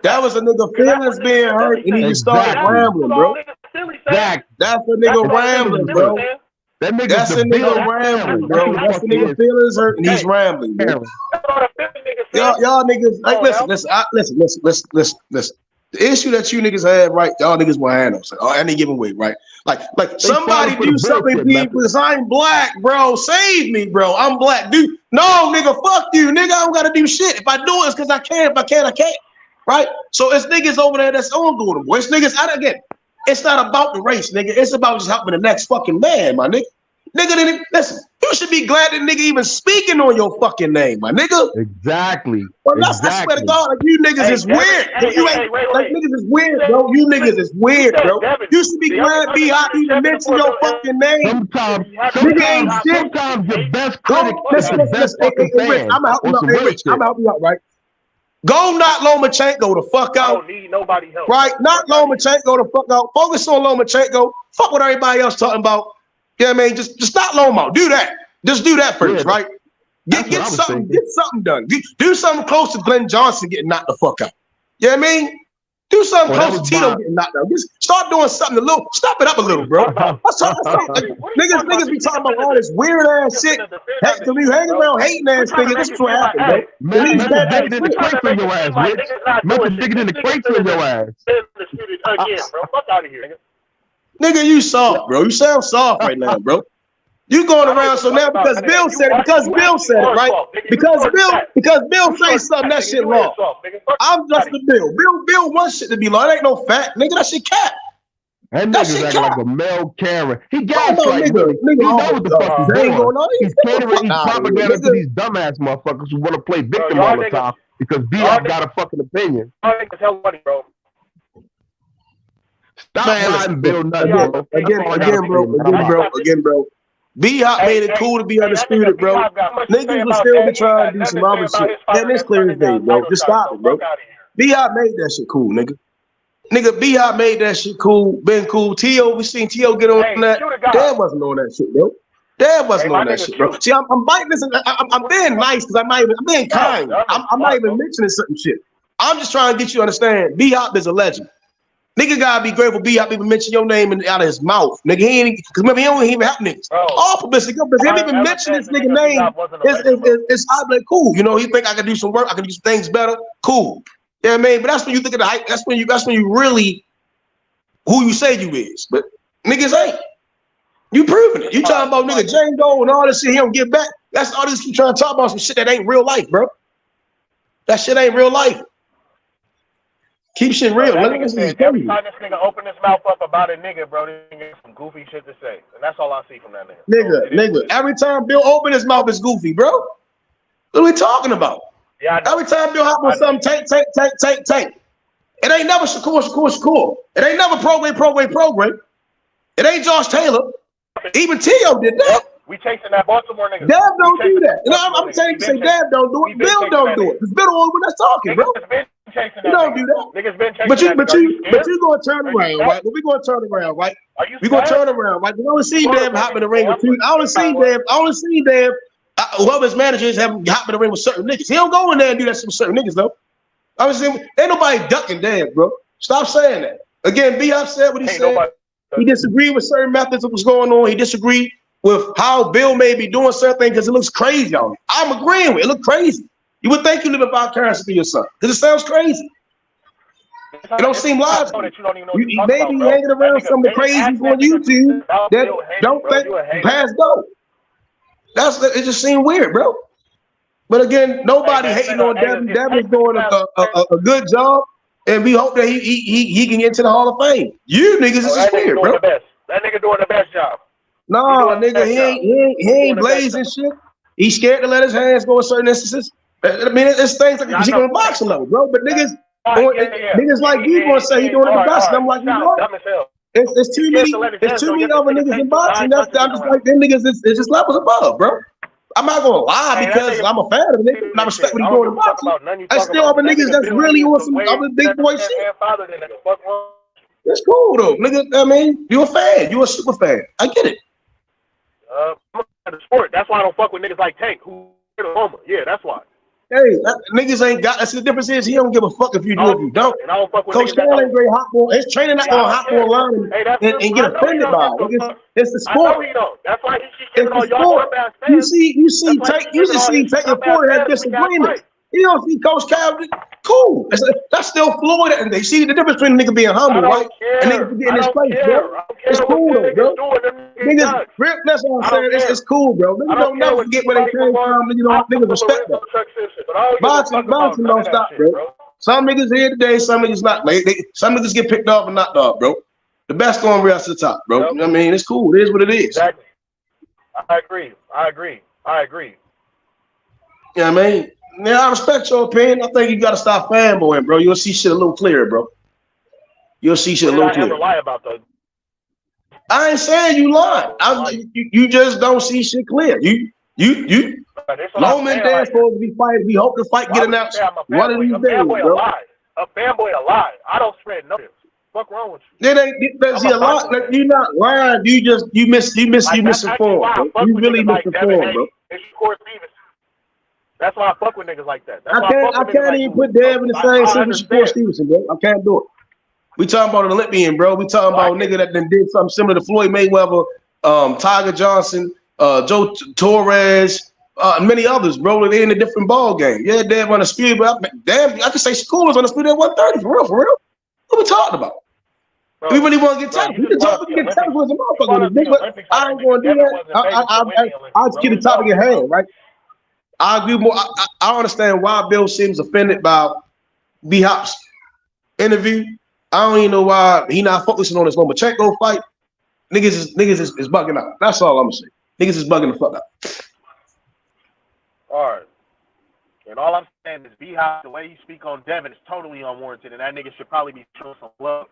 That was a nigga feelings being hurt, and he just started rambling, bro. That's a nigga rambling, bro. That's a nigga rambling, bro. That's a nigga feelings hurt, and he's rambling, bro. Y'all niggas, like, listen. The issue that you niggas have, right? Y'all niggas want handles any given way, right? Like somebody do something because I'm black, bro. Save me, bro. I'm black, dude. No, nigga, fuck you, nigga. I don't gotta do shit. If I do it, it's because I can. If I can't, I can't. Right? So it's niggas over there that's on doing them. It's niggas out again. It's not about the race, nigga. It's about just helping the next fucking man, my nigga. Nigga, listen, you should be glad that nigga even speaking on your fucking name, my nigga. Exactly. Well, I swear to God, like, you niggas is weird. Niggas is weird, bro. You niggas is weird, bro. You should be glad B-Hop even mention your fucking name. Sometimes the best critic is the best fucking fan. I'm gonna help you out, right? Go knock Lomachenko the fuck out. I don't need nobody help. Right? Knock Lomachenko the fuck out. Focus on Lomachenko. Fuck what everybody else talking about. Yeah, I mean, just not Loma. Do that. Just do that first, right? Get something done. Do something close to Glenn Johnson getting knocked the fuck out. You know what I mean? Do something close to Tito getting knocked out. Just start doing something a little. Stop it up a little, bro. Niggas be talking about all this weird ass shit. Hey, when you hang around hating ass niggas, this is what happens, bro. Digging in the crates on your ass, Rich. Remember digging in the crates on your ass. Again, bro. Fuck out of here, nigga. Nigga, you soft, bro. You sound soft right now, bro. You going around so now because Bill said it, right? Because Bill say something, that shit law. I'm just the Bill wants shit to be law. It ain't no fact, nigga. That shit cap. That nigga's acting like a Mel Karen. He gaslight, nigga. He knows what the fuck he's doing. He's catering propaganda to these dumbass motherfuckers who want to play victim all the time because B.Hop got a fucking opinion. Stop lying, Bill. Again, bro. B-Hop made it cool to be undisputed, bro. Niggas will still be trying to do some other shit. And it's clear as day, bro. Just stop it, bro. B-Hop made that shit cool, nigga. Nigga, B-Hop made that shit cool, been cool. T.O., we seen T.O. get on that. Dad wasn't on that shit, bro. Dad wasn't on that shit, bro. See, I'm biting this. I'm being nice because I'm being kind. I'm not even mentioning certain shit. I'm just trying to get you to understand. B-Hop is a legend. Nigga gotta be grateful B-Hop even mention your name out of his mouth. Nigga, he ain't, because remember, he don't even help niggas. All publicity, because he didn't even mention this nigga name. It's like cool. You know, he think I can do some work, I can do some things better. Cool. Yeah, you know what I mean? But that's when you think of the hype, that's when you really who you say you is. But niggas ain't. You proving it. You talking about nigga Django and all this shit he don't get back. That's all this keep trying to talk about some shit that ain't real life, bro. That shit ain't real life. Keep shit real. That nigga said every time this nigga open his mouth up about a nigga, bro, this nigga got some goofy shit to say. And that's all I see from that nigga. Nigga. Every time Bill open his mouth, it's goofy, bro. What are we talking about? Yeah, I know. Every time Bill hop on something, tank. It ain't never Shakur. It ain't never program. It ain't Josh Taylor. Even T.O. did that. We chasing that Baltimore nigga. Dab don't do that. You know, I'm saying you say Dab don't do it. Bill don't do it. Because Bill the one that's talking, bro. You don't do that. Niggas been chasing but you gonna turn around, right? But we gonna turn around, right? We gonna turn around, right? We only see Dab hop in the ring with two. I only see Dab. Whoever's managers have hop in the ring with certain niggas. He don't go in there and do that with certain niggas though. I was saying, ain't nobody ducking Dab, bro. Stop saying that. Again, B.I. said what he said. He disagreed with certain methods of what's going on. He disagreed with how Bill may be doing certain things because it looks crazy on him. I'm agreeing with it. It look crazy. You would think you live in vicariously through your son because it sounds crazy. It don't seem logical. You may be hanging around some of the crazy people on YouTube that don't think past go. It just seemed weird, bro. But again, nobody hating on Devin. Devin's doing a good job, and we hope that he can get into the Hall of Fame. You niggas is just weird, bro. That nigga doing the best job. No, nigga, he ain't blazing shit. He's scared to let his hands go in certain instances. I mean, it's things like he's on a boxing level, bro. But niggas like you gonna say he doing it the best. And I'm like, you know, it's too many other niggas in boxing. I'm just like them niggas. It's just levels above, bro. I'm not gonna lie because I'm a fan of the nigga and I respect what he's doing in boxing. I still other niggas that's really on some other big boy shit. It's cool though, nigga. I mean, you a fan. You a super fan. I get it. The sport. That's why I don't fuck with niggas like Tank, who hit a homer. Yeah, that's why. Hey, niggas ain't got. That's the difference is he don't give a fuck if you do if you don't. And I don't fuck with Coach Cal ain't great hot ball. His training not gonna hot ball line and get offended by it. It's the sport. I know he don't. That's why he keep giving all y'all fast fans. You see, take your four had disagreements. You don't see Coach Cal. Cool. That's still Floyd. And they see the difference between a nigga being humble, right? And niggas getting his place, bro. It's cool though, bro. Niggas, that's what I'm saying. It's cool, bro. Niggas don't never forget where they came from. Niggas respect them. Bouncing don't stop, bro. Some niggas here today, some niggas not. Some niggas get picked off and knocked off, bro. The best going real to the top, bro. I mean, it's cool. It is what it is. Exactly. I agree. Yeah, I mean. Yeah, I respect your opinion. I think you gotta stop fanboying, bro. You'll see shit a little clearer, bro. You'll see shit a little clearer. Lie about that. I ain't saying you lying. You just don't see shit clear. You Loman Dan's supposed to be fighting. We hope the fight get announced one of these days, bro. A fanboy a lie. I don't spread nothing. What's wrong with you? See a lot. You're not lying. You misinformed, bro. You really misinformed, bro. That's why I fuck with niggas like that. I can't even put Dev in the same sense with Shakur Stevenson, bro. I can't do it. We talking about an Olympian, bro. We talking about a nigga that then did something similar to Floyd Mayweather, Tiger Johnson, Joe Torres, and many others, bro. They in a different ball game. Yeah, Dev undisputed, but I can say Shakur was undisputed at 130 for real. What we talking about? Bro, we really want to get technical. We can talk. We can get technical as a motherfucker. I ain't going to do that. I'll just keep the topic in hand, right? I agree more. I understand why Bill seems offended by B Hop's interview. I don't even know why he not focusing on this Lomachenko fight. Niggas is bugging out. That's all I'm saying. Niggas is bugging the fuck out. All right. And all I'm saying is B Hop, the way he speak on Devin is totally unwarranted, and that nigga should probably be showing some love.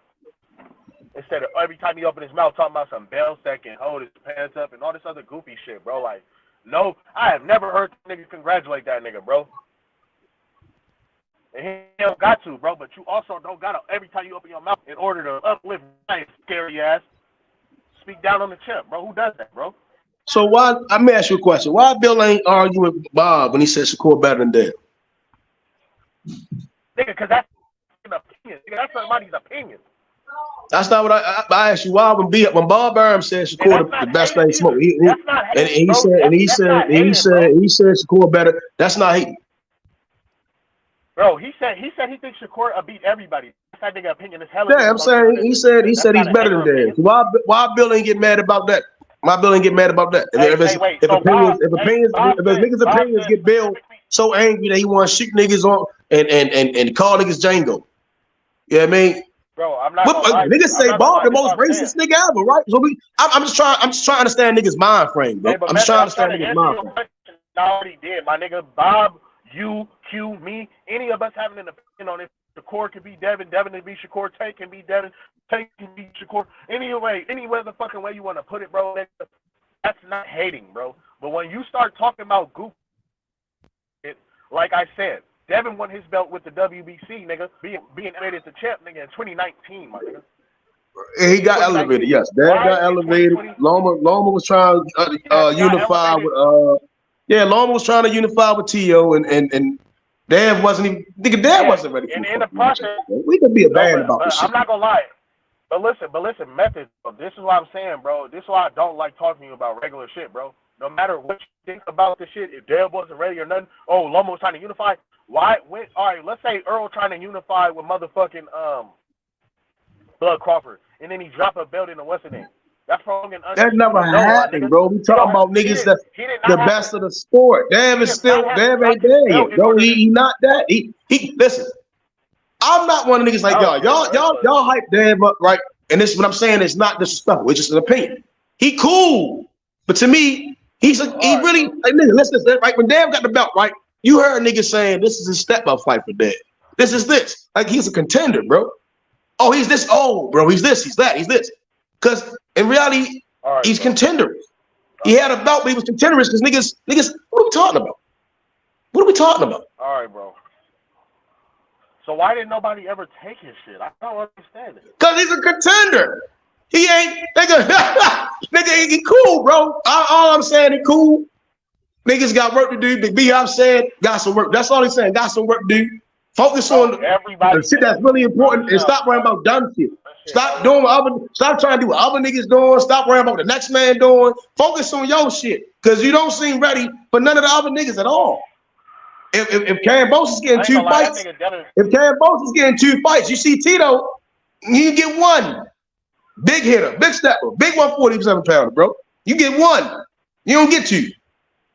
Instead of every time he open his mouth talking about some Bell second, hold his pants up, and all this other goofy shit, bro. Like, no, I have never heard niggas congratulate that nigga, bro. And he don't got to, bro, but you also don't got to, every time you open your mouth in order to uplift my scary ass, speak down on the chimp, bro. Who does that, bro? So why, let me ask you a question. Why Bill ain't arguing with Bob when he said Shakur better than Dev? Nigga, because that's an opinion. Nigga, that's somebody's opinion. That's not what I asked you. Why when Bob Burnham said Shakur the best thing smoked, he said Shakur better. That's not hating. Bro, he said he thinks Shakur beat everybody. That nigga opinion is hella. Yeah, I'm saying he said he's better than Dev. Why Bill ain't get mad about that? Why Bill ain't get mad about that? If niggas' opinions get Bill so angry that he want to shoot niggas on and call niggas Django. You know what I mean? Bro, I'm not gonna lie. Niggas say Bob the most racist nigga ever, right? So I'm just trying to understand niggas' mind frame, bro. Hey, but I'm just trying to understand niggas' mind frame. I already did, my nigga. Bob, you, Q, me, any of us having an opinion on it. Shakur can be Devin, Devin can be Shakur, Tate can be Devin, Tate can be Shakur. Any the fucking way you want to put it, bro. That's not hating, bro. But when you start talking about goof, like I said, Devin won his belt with the WBC, nigga, being elevated to champ, nigga, in 2019, my nigga. He got elevated, yes. Dev got elevated. Loma was trying to unify with Loma was trying to unify with T.O. and Dev wasn't even Dev wasn't ready for in the process. We could be a band about this shit. I'm not gonna lie. But listen, method, bro. This is what I'm saying, bro. This is why I don't like talking to you about regular shit, bro. No matter what you think about this shit, if Dev wasn't ready or nothing, Loma was trying to unify. All right, let's say Earl trying to unify with motherfucking Bud Crawford, and then he drop a belt in the Western end. That's probably that never happened, bro. We talking about niggas that the best of the sport. Dev ain't there yet, bro. He not that. He listen. I'm not one of the niggas like y'all hype Dev up, right? And this is what I'm saying. It's not disrespectful. It's just an opinion. He cool, but to me, he really like nigga. Listen, right when Dev got the belt, right? You heard niggas saying this is a step up fight for Dev. This is this. Like he's a contender, bro. Oh, he's this. Oh, bro, he's this. He's that. He's this. Because in reality, he's contender. He had a belt, but he was contenderous because niggas. What are we talking about? What are we talking about? All right, bro. So why didn't nobody ever take his shit? I don't understand it. Because he's a contender. He ain't nigga. He cool, bro. All I'm saying, he cool. Niggas got work to do. Big B, I'm saying, got some work. That's all he's saying. Got some work to do. Focus on the shit that's really important and stop worrying about dumb shit. Stop trying to do what other niggas doing. Stop worrying about what the next man doing. Focus on your shit. Because you don't seem ready for none of the other niggas at all. If Cambos is getting two fights, you see Tito, you get one. Big hitter, big stepper, big 147 pounder, bro. You get one. You don't get two.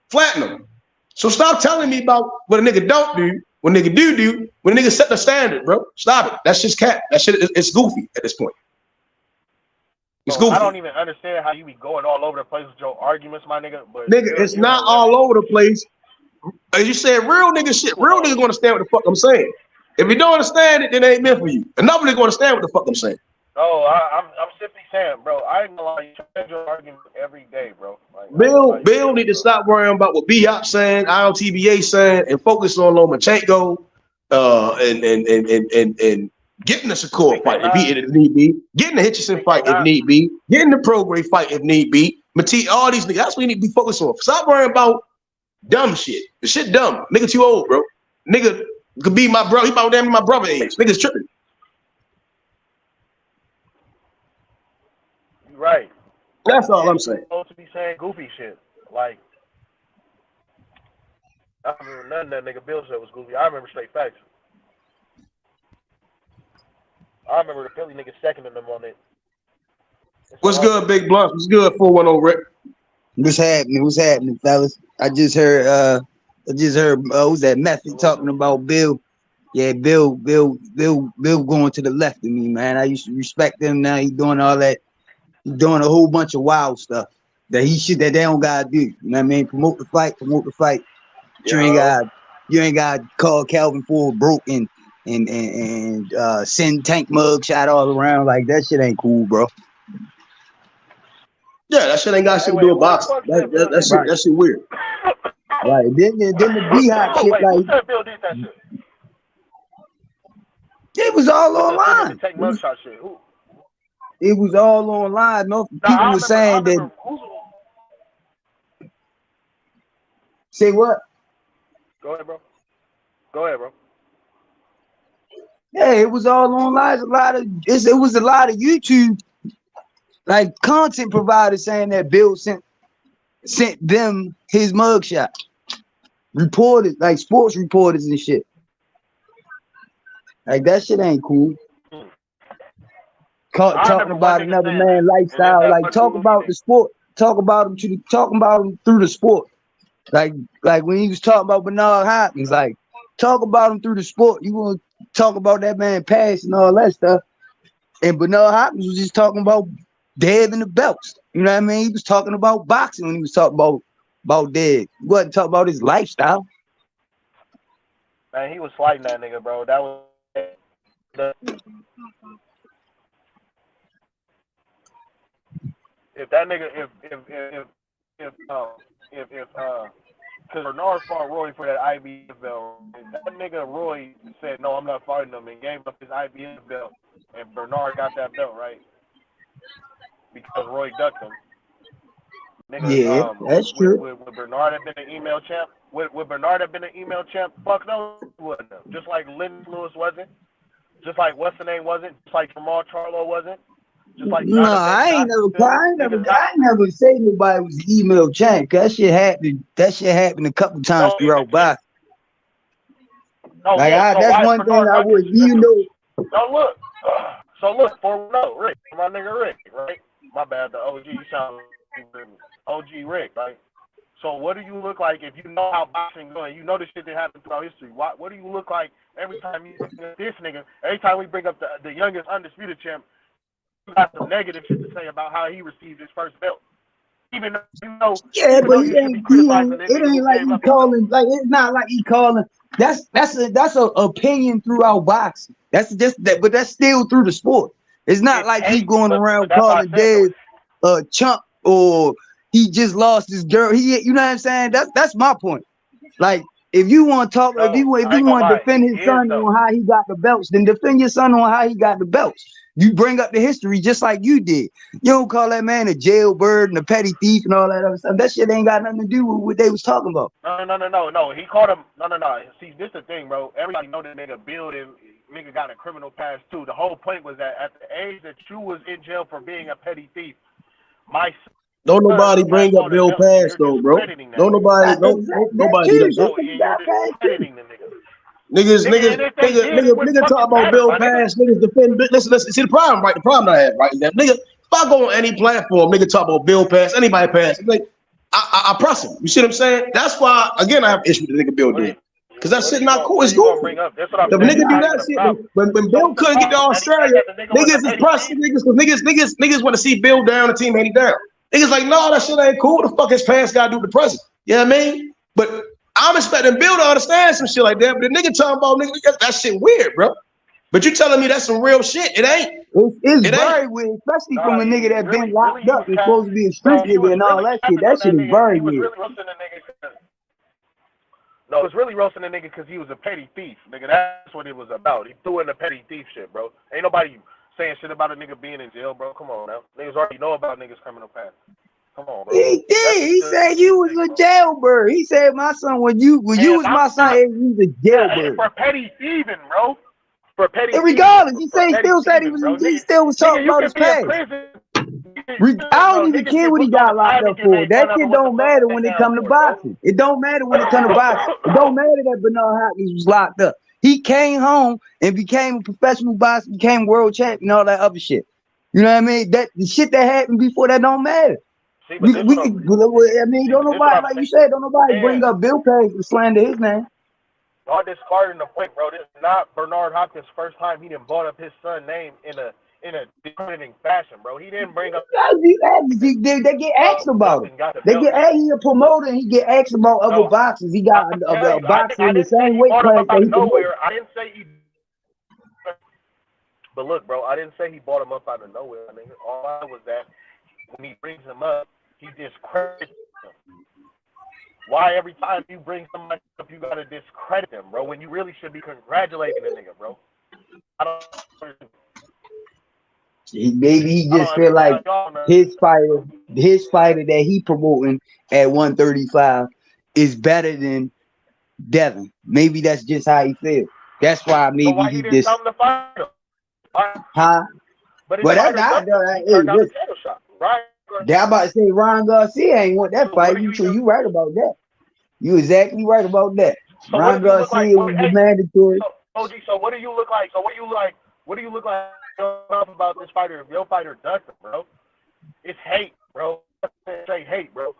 Flatten them. So stop telling me about what a nigga don't do, what a nigga do, when a nigga set the standard, bro. Stop it. That's just cat. That shit it's goofy at this point. It's goofy. I don't even understand how you be going all over the place with your arguments, my nigga. But nigga, it's not all over the place. As you said, real nigga shit. Real niggas gonna understand what the fuck I'm saying. If you don't understand it, then it ain't meant for you. Another nigga gonna understand what the fuck I'm saying. No, I'm simply saying, bro. I ain't gonna lie, you change your argument every day, bro. Like, Bill need to stop worrying about what B-Hop saying, ILTBA saying, and focus on Lomachenko, and getting the Shakur fight if need be, getting the Hitchison fight if need be, getting the Prograis fight if need be. All these niggas, that's what you need to be focused on. Stop worrying about dumb shit. The shit dumb. Nigga too old, bro. Nigga could be my brother. He about damn my brother age. Niggas tripping. Right. That's all I'm saying. Supposed to be saying goofy shit. Like, I don't remember nothing that nigga Bill said was goofy. I remember straight facts. I remember the Philly niggas seconding them on it. What's good, Big Blunt? What's good, 410 Rick? What's happening, fellas? I just heard who's that Method talking about Bill. Yeah, Bill going to the left of me, man. I used to respect him. Now he's doing all that. He's doing a whole bunch of wild stuff that they don't gotta do. You know what I mean? Promote the fight. Yeah. You ain't got to call Calvin Ford broke and send tank mug shot all around. Like that shit ain't cool, bro. Yeah, that shit ain't got shit to do with boxing. That shit weird. Right. Then the B-Hop shit, like it was all online. It was all online. No, people were saying that. Say what? Go ahead, bro. Yeah, it was all online. It was a lot of YouTube, like content providers saying that Bill sent them his mugshot. Reporters, like sports reporters and shit. Like that shit ain't cool. Talking about another man's lifestyle, like talk about the sport, talking about him through the sport. Like when he was talking about Bernard Hopkins, like talk about him through the sport. You gonna talk about that man past and all that stuff. And Bernard Hopkins was just talking about Deb and the belts. You know what I mean? He was talking about boxing when he was talking about Deb. He wasn't talking about his lifestyle. Man, he was slighting that nigga, bro. That was if that nigga because Bernard fought Roy for that IBF belt. And that nigga Roy said, no, I'm not fighting him, and gave up his IBF belt. And Bernard got that belt, right? Because Roy ducked him. Nigga, Yeah, that's true. Would Bernard have been an email champ? Would Bernard have been an email champ? Fuck no, he wouldn't have. Just like Lynn Lewis wasn't. Just like what's the name wasn't. Just like Jamal Charlo wasn't. Just like No, I ain't never say nobody was an email champ. That shit happened. That shit happened a couple times throughout boxing. That's one thing I would, So look, Rick, my nigga Rick, right? My bad, the OG. You sound like OG Rick, right? So what do you look like if you know how boxing going? You know the shit that happened throughout history. What do you look like every time you bring up this nigga? Every time we bring up the youngest undisputed champ, you got some negative shit to say about how he received his first belt. Even though you know, yeah, but it ain't like he calling. Like it's not like he calling. That's a opinion throughout boxing. That's just that, but that's still through the sport. It's not like he going around calling Dave a chump or he just lost his girl. You know what I'm saying? That's my point. Like if you want to talk, if you want to defend his son on how he got the belts, then defend your son on how he got the belts. You bring up the history just like you did. You don't call that man a jailbird and a petty thief and all that other stuff. That shit ain't got nothing to do with what they was talking about. No. He called him. No. See, this the thing, bro. Everybody know that nigga Bill and nigga got a criminal past too. The whole point was that at the age that you was in jail for being a petty thief, don't nobody bring up Bill Pass though, bro. Don't nobody do that. You're discrediting the nigga. Nigga talk about Bill Pass, niggas defend. Listen. See the problem, right? The problem I have, right? That nigga, if I go on any platform, nigga talk about Bill Pass, anybody pass, like, I press him. You see what I'm saying? That's why, again, I have issue with the nigga Bill did. Because that shit not cool. It's goofy. The nigga do that shit. When Bill couldn't get to Australia, niggas is pressing niggas because niggas want to see Bill down and Team Haney down. Niggas like, no, that shit ain't cool. What the fuck his pants got to do with the present? You know what I mean? But I'm expecting Bill to understand some shit like that. But the nigga talking about nigga, that shit weird, bro. But you telling me that's some real shit? It ain't. It's very weird, especially from a nigga that been locked up and supposed to be a street nigga and all that shit. That shit is very weird. No, it's really roasting the nigga because he was a petty thief, nigga. That's what it was about. He threw in the petty thief shit, bro. Ain't nobody saying shit about a nigga being in jail, bro. Come on now. Niggas already know about niggas criminal past. Come on, bro. He did. He said you was a jailbird. He said my son, when you was my son, he was a jailbird. For petty thieving, bro. For petty. And regardless, he still said he was. He still was talking about his past. I don't even care what he got locked up for. That shit don't matter when it come to boxing. It don't matter when it come to boxing. It don't matter that Bernard Hopkins was locked up. He came home and became a professional boxer, became world champion, all that other shit. You know what I mean? That the shit that happened before that don't matter. Don't nobody, like you said, don't nobody bring up Bill Pass to slander his name. Y'all discarding the point, bro. This is not Bernard Hopkins' first time he done brought up his son's name in a discrediting fashion, bro. He didn't bring up. They get asked about it. They get asked. He a promoter. He get asked about other boxers. He got a boxer in the same weight class that he nowhere. I didn't say he. But look, bro, I didn't say he brought him up out of nowhere. I mean, all I was that when he brings him up, he discredits him. Why every time you bring somebody up, you gotta discredit them, bro? When you really should be congratulating the nigga, bro. I don't. Maybe he just feel like his fighter that he promoting at 135 is better than Devin. Maybe that's just how he feels. That's why maybe why he didn't just. Come to fight him? Huh? But that's not. Right? I'm about to say Ron Garcia ain't want that fight. You right about that. You exactly right about that. So Ron Garcia was mandatory. OG, so what do you look like? What do you look like about this fighter? If your fighter does it, bro, it's hate, bro. Say hate, bro.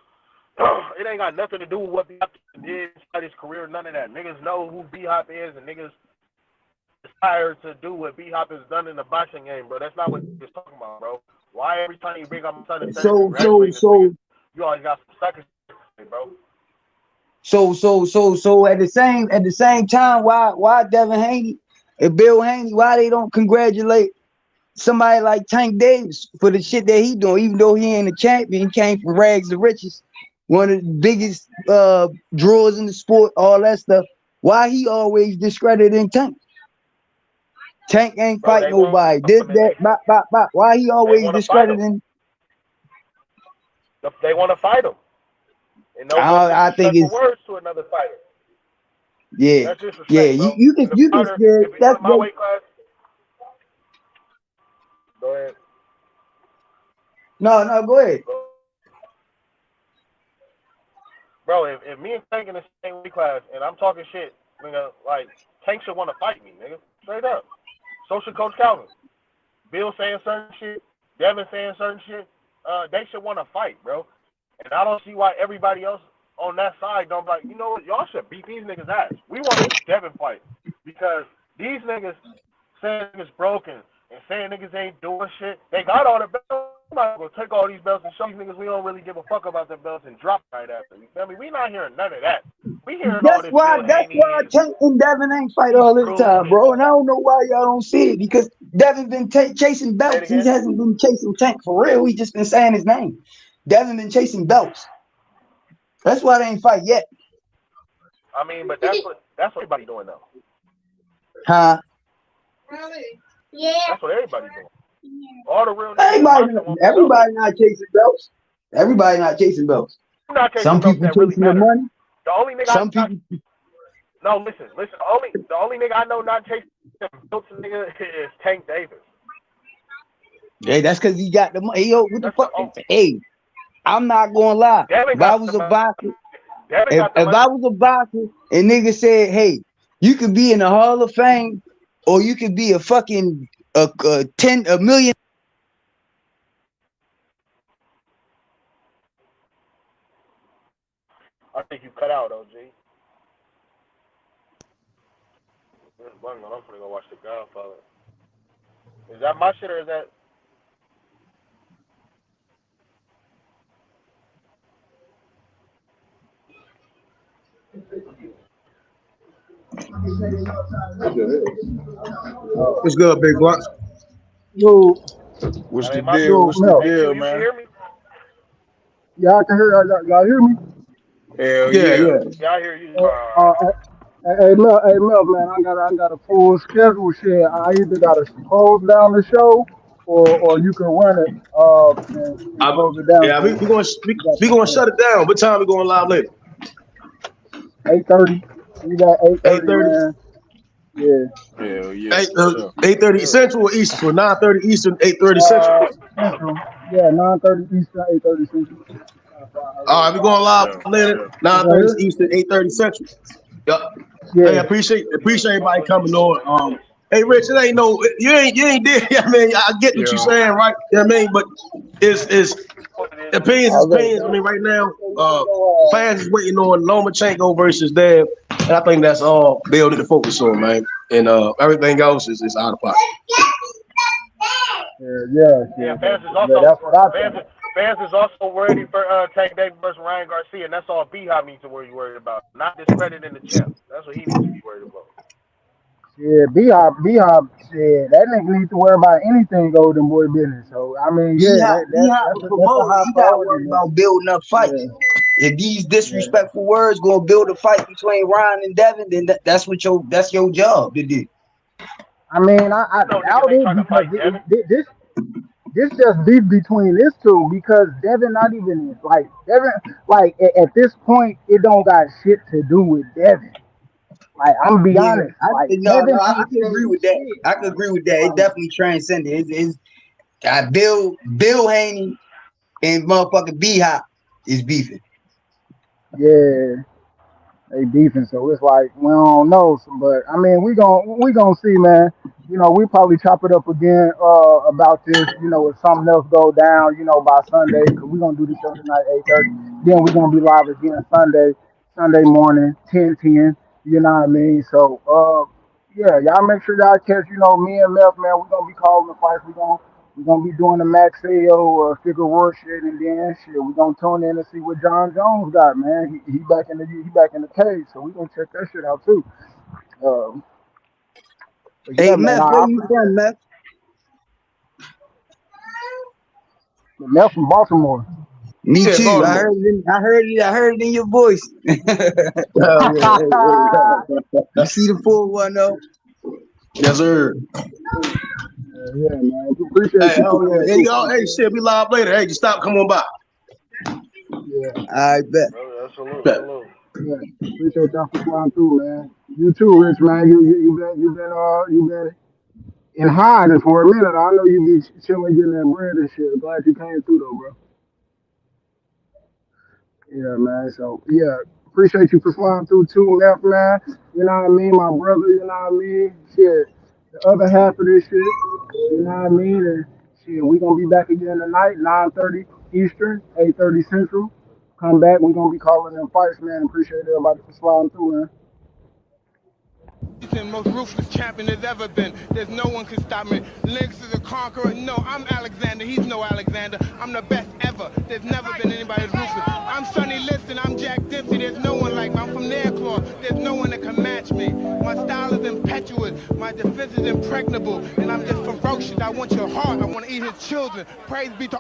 It ain't got nothing to do with what B-Hop did inside his career. None of that. Niggas know who B-Hop is, and niggas inspired to do what B Hop has done in the boxing game, bro. That's not what he's talking about, bro. Why every time you bring up my son and say congratulating this nigga, you always got some suckers, bro. So at the same time, why Devin Haney and Bill Haney, why they don't congratulate somebody like Tank Davis for the shit that he doing, even though he ain't a champion, he came from rags to riches, one of the biggest drawers in the sport, all that stuff. Why he always discrediting Tank? Tank ain't fight nobody. This, that, bop. Why he always discrediting? They want to fight him. And no I think it's words to another fighter. Yeah, that's disrespect, yeah. Bro. You can if that's my weight class. Go ahead. No, go ahead. Bro, if me and Tank in the same weight class and I'm talking shit, nigga, like Tank should want to fight me, nigga. Straight up. So should Coach Calvin. Bill saying certain shit, Devin saying certain shit. They should want to fight, bro. And I don't see why everybody else on that side don't be like, you know what, y'all should beat these niggas' ass. We want to see Devin fight. Because these niggas saying niggas broken and saying niggas ain't doing shit. They got all the belts. We might as well take all these belts and show these niggas we don't really give a fuck about the belts and drop right after. You feel me? We not hearing none of that. We hearing all this That's why Tank and Devin ain't fight all this time, bro. And I don't know why y'all don't see it, because Devin been chasing belts. He hasn't been chasing Tank for real. He just been saying his name. Devin been chasing belts. That's why they ain't fight yet. I mean, but that's what everybody doing though. Huh? Yeah. That's what everybody doing. All the real everybody not chasing belts. Everybody not chasing belts. Some people chasing the money. The only nigga Some people. No, listen. The only nigga I know not chasing belts, nigga, is Tank Davis. Hey, that's because he got the money. Hey, yo, what the fuck? Hey, I'm not gonna lie. If I was a boxer, if I was a boxer and nigga said, hey, you could be in the Hall of Fame or you could be a fucking a million. I think you cut out, OG. I'm gonna go watch The Godfather. Is that my shit or is that? What's good, Big Blunts? Yo. What's the deal? What's the deal, man? You hear me? Yeah, I can hear y'all hear me? Hell yeah. Yeah, I hear you. Hey, Mel, man, I got a full schedule. Shit, I either got to close down the show, or you can run it and close it down. Yeah, we gonna shut it down. What time we going live later? 8:30. We got 8:30, man. Yeah. Hell yeah. 8:30 Central or Eastern? So 9:30 Eastern, 8:30 Central. Central. Yeah, 9:30 Eastern, 8:30 Central. All right, we going live later. 9:30 Eastern, 8:30 Central. Yep. Yeah. Hey, I appreciate everybody coming on. Hey, Rich, it ain't no, you ain't there. I mean, I get what you're saying, right? You know what I mean? But it's opinions is opinions. I mean, right now, fans is waiting on Lomachenko versus Dev, and I think that's all Bill need to focus on, man. And everything else is out of pocket. Yeah. Fans is also fans is also worried for Tank Davis versus Ryan Garcia, and that's all B-Hop needs to worried about. Not discrediting the champ. That's what he needs to be worried about. Yeah, B-Hop said that nigga needs to worry about anything Golden Boy business. So I mean, yeah, that's a high priority about building up fights. Yeah. If these disrespectful words gonna build a fight between Ryan and Devin, then that's your job to do. I mean, I doubt it because this just beef between these two, because Devin not even at this point it don't got shit to do with Devin. Like, I'm gonna be honest. I can agree with that. I can agree with that. It definitely transcended. It's Bill Haney and motherfucking B-Hop is beefing. Yeah, they beefing. So it's like we don't know. But I mean, we gonna see, man. You know, we probably chop it up again about this. You know, if something else go down, by Sunday, because we're gonna do the show tonight 8:30. Then we're gonna be live again Sunday morning 10:10. You know what I mean? So Yeah, y'all make sure y'all catch, me and Meth, man, we're gonna be calling the fights. We're gonna be doing the Max AO figure war shit, and then shit, we're gonna tune in and see what John Jones got, man. He back in the cage, so we're gonna check that shit out too. But Hey, yeah, man, Meth, where you from, Meth? Meth from Baltimore. Me Yeah, too. I Baltimore. heard it. I heard it in your voice. Oh, yeah, You see the 410? yes, sir. Yeah, man. Appreciate Hey, you for oh coming yeah. Hey, through. y'all, hey, shit, be live later. Hey, just stop, come on by. Yeah, I bet. Bet. yeah. Appreciate y'all for flying through, man. You too, Rich, man. You been in hiding for a minute. I know you be chilling, getting that bread and shit. Glad you came through though, bro. Yeah, man. So yeah, appreciate you for flying through too, left, man. You know what I mean, my brother. You know what I mean. Shit, the other half of this shit. You know what I mean. And shit, we gonna be back again tonight, 9:30 Eastern, 8:30 Central. Come back. We gonna be calling them fights, man. Appreciate everybody for flying through, man. Most ruthless champion there's ever been. There's no one can stop me. Lynx is a conqueror. No, I'm Alexander. He's no Alexander. I'm the best ever. There's never been anybody as ruthless. I'm Sonny Liston. I'm Jack Dempsey. There's no one like me. I'm from their claw. There's no one that can match me. My style is impetuous. My defense is impregnable. And I'm just ferocious. I want your heart. I want to eat his children. Praise be to